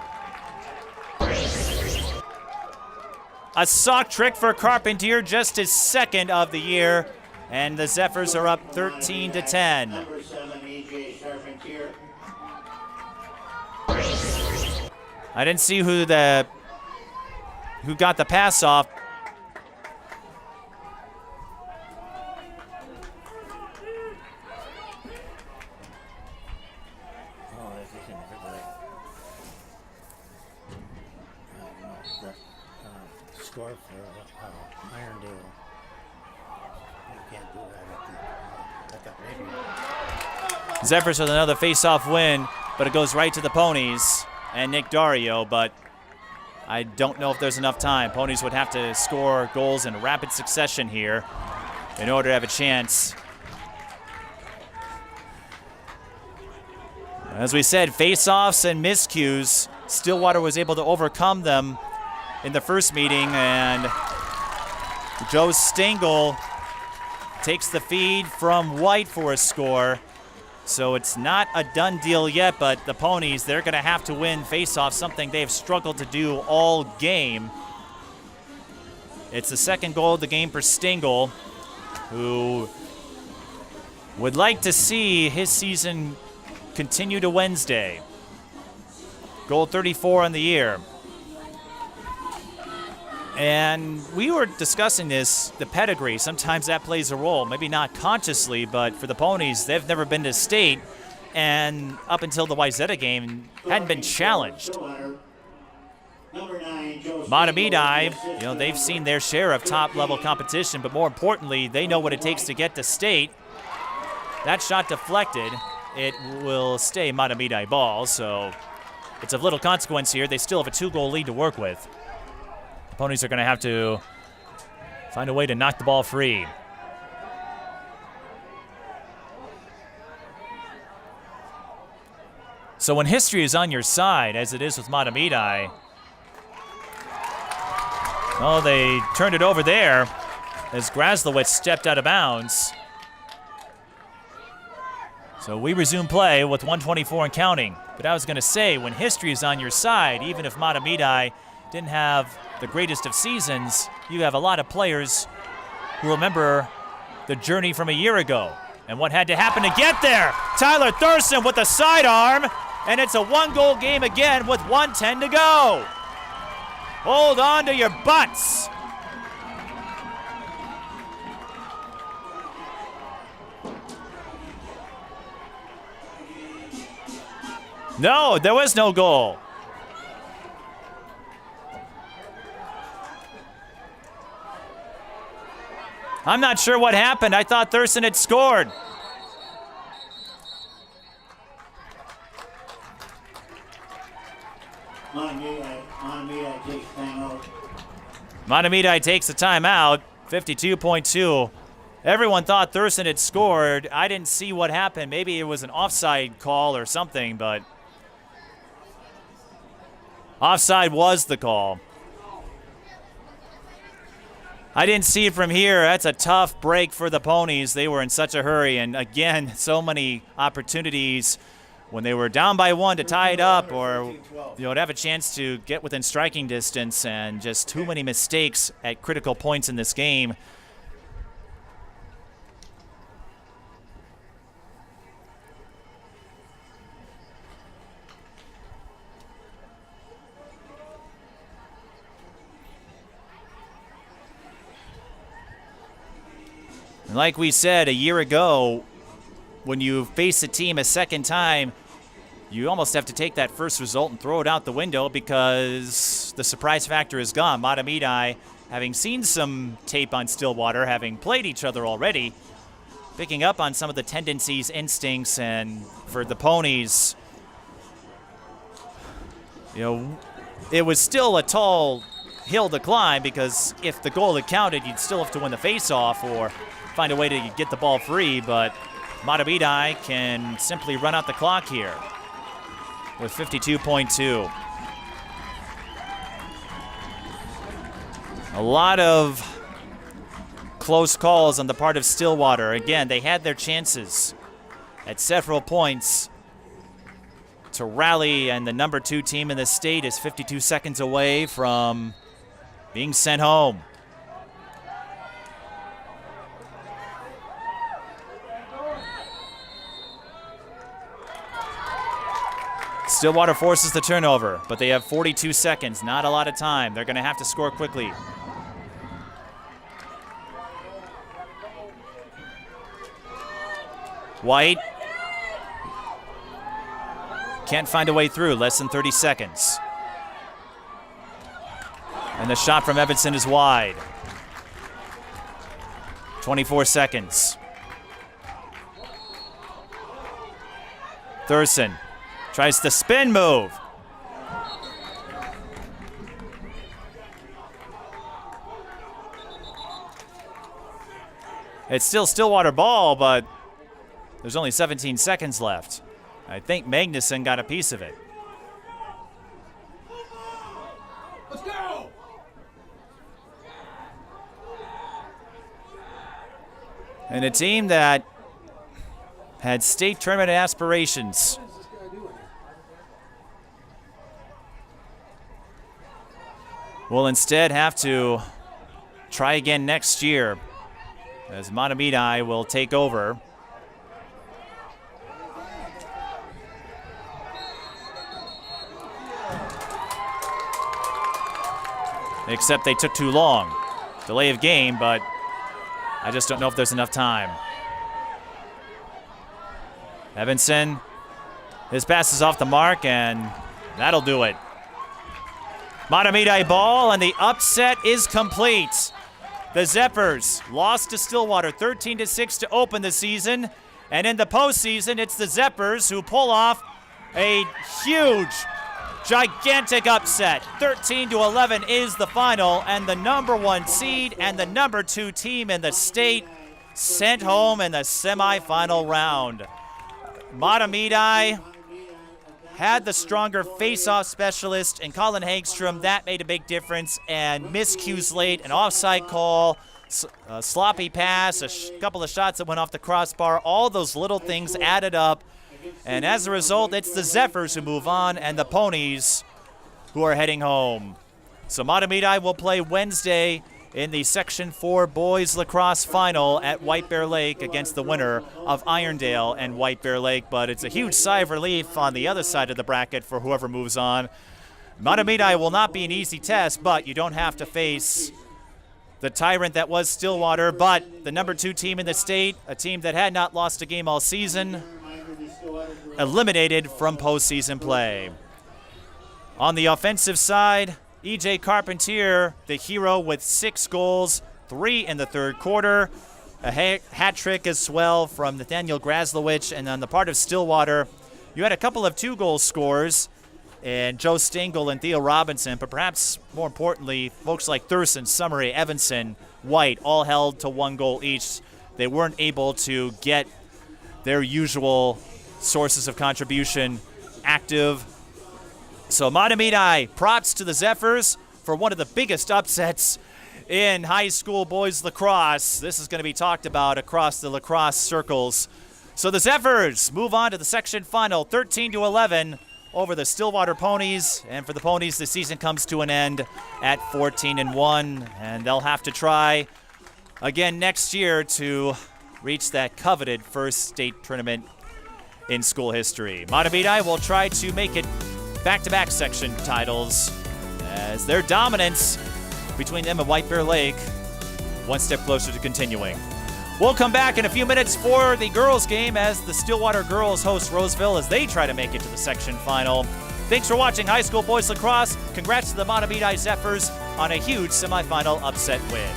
A sock trick for Carpentier, just his 2nd of the year, and the Zephyrs are up 13-10. Number 7, E.J. Carpentier. I didn't see who got the pass off. score for Irondale. You can't do that. I thought maybe. Zephyrs with another face-off win, but it goes right to the Ponies and Nick Dario, but I don't know if there's enough time. Ponies would have to score goals in rapid succession here in order to have a chance. As we said, face-offs and miscues. Stillwater was able to overcome them in the first meeting, and Joe Stengel takes the feed from White for a score. So it's not a done deal yet, but the Ponies, they're going to have to win face-off, something they've struggled to do all game. It's the second goal of the game for Stengel, who would like to see his season continue to Wednesday. Goal 34 on the year. And we were discussing this, the pedigree. Sometimes that plays a role, maybe not consciously, but for the Ponies, they've never been to state, and up until the Wayzata game, hadn't been challenged. Mahtomedi, they've seen their share of top-level competition, but more importantly, they know what it takes to get to state. That shot deflected. It will stay Mahtomedi ball, so it's of little consequence here. They still have a 2-goal lead to work with. The Ponies are going to have to find a way to knock the ball free. So when history is on your side, as it is with Mahtomedi, oh, they turned it over there as Graslowitz stepped out of bounds. So we resume play with 1:24 and counting. But I was going to say, when history is on your side, even if Mahtomedi didn't have the greatest of seasons, you have a lot of players who remember the journey from a year ago and what had to happen to get there. Tyler Thurston with the sidearm, and it's a 1-goal game again with 1:10 to go. Hold on to your butts. No, there was no goal. I'm not sure what happened. I thought Thurston had scored. Mahtomedi takes the timeout. 52.2. Everyone thought Thurston had scored. I didn't see what happened. Maybe it was an offside call or something, but offside was the call. I didn't see it from here. That's a tough break for the Ponies. They were in such a hurry, and again, so many opportunities when they were down by 1 to tie it up, or to have a chance to get within striking distance, and just too many mistakes at critical points in this game. And like we said a year ago, when you face a team a second time, you almost have to take that first result and throw it out the window because the surprise factor is gone. Mahtomedi, having seen some tape on Stillwater, having played each other already, picking up on some of the tendencies, instincts, and for the Ponies, it was still a tall hill to climb because if the goal had counted, you'd still have to win the face-off or find a way to get the ball free, but Mahtomedi can simply run out the clock here with 52.2. A lot of close calls on the part of Stillwater. Again, they had their chances at several points to rally, and the number 2 team in the state is 52 seconds away from being sent home. Stillwater forces the turnover, but they have 42 seconds, not a lot of time. They're going to have to score quickly. White can't find a way through, less than 30 seconds. And the shot from Evanston is wide. 24 seconds. Thurston tries the spin move. It's still Stillwater ball, but there's only 17 seconds left. I think Magnuson got a piece of it. Let's go! And a team that had state tournament aspirations What is this guy doing here? will instead have to try again next year, as Mahtomedi will take over. Except they took too long. Delay of game, but I just don't know if there's enough time. Evanston, his pass is off the mark, and that'll do it. Mahtomedi ball, and the upset is complete. The Zephyrs lost to Stillwater 13-6 to open the season. And in the postseason, it's the Zephyrs who pull off a huge, gigantic upset. 13-11 is the final, and the number 1 seed and the number 2 team in the state sent home in the semifinal round. Mahtomedi had the stronger face-off specialist in Colin Hagstrom. That made a big difference, and miscues late, an offside call, a sloppy pass, a couple of shots that went off the crossbar. All those little things added up, and as a result, it's the Zephyrs who move on and the Ponies who are heading home. So Mahtomedi will play Wednesday in the Section 4 boys lacrosse final at White Bear Lake against the winner of Irondale and White Bear Lake. But it's a huge sigh of relief on the other side of the bracket for whoever moves on. Mahtomedi will not be an easy test, but you don't have to face the tyrant that was Stillwater, but the number 2 team in the state, a team that had not lost a game all season, eliminated from postseason play. On the offensive side, E.J. Carpentier, the hero with 6 goals, 3 in the third quarter. A hat trick as well from Nathaniel Graslowicz. And on the part of Stillwater, you had a couple of 2-goal scores in Joe Stengel and Theo Robinson, but perhaps more importantly, folks like Thurston, Summery, Evanson, White, all held to 1 goal each. They weren't able to get their usual sources of contribution active. So Mahtomedi, props to the Zephyrs for one of the biggest upsets in high school boys lacrosse. This is going to be talked about across the lacrosse circles. So the Zephyrs move on to the section final, 13-11 over the Stillwater Ponies. And for the Ponies, the season comes to an end at 14-1, and they'll have to try again next year to reach that coveted first state tournament in school history. Mahtomedi will try to make it back-to-back section titles as their dominance between them and White Bear Lake one step closer to continuing. We'll come back in a few minutes for the girls game as the Stillwater girls host Roseville as they try to make it to the section final. Thanks for watching high school boys lacrosse. Congrats to the Mahtomedi Zephyrs on a huge semifinal upset win.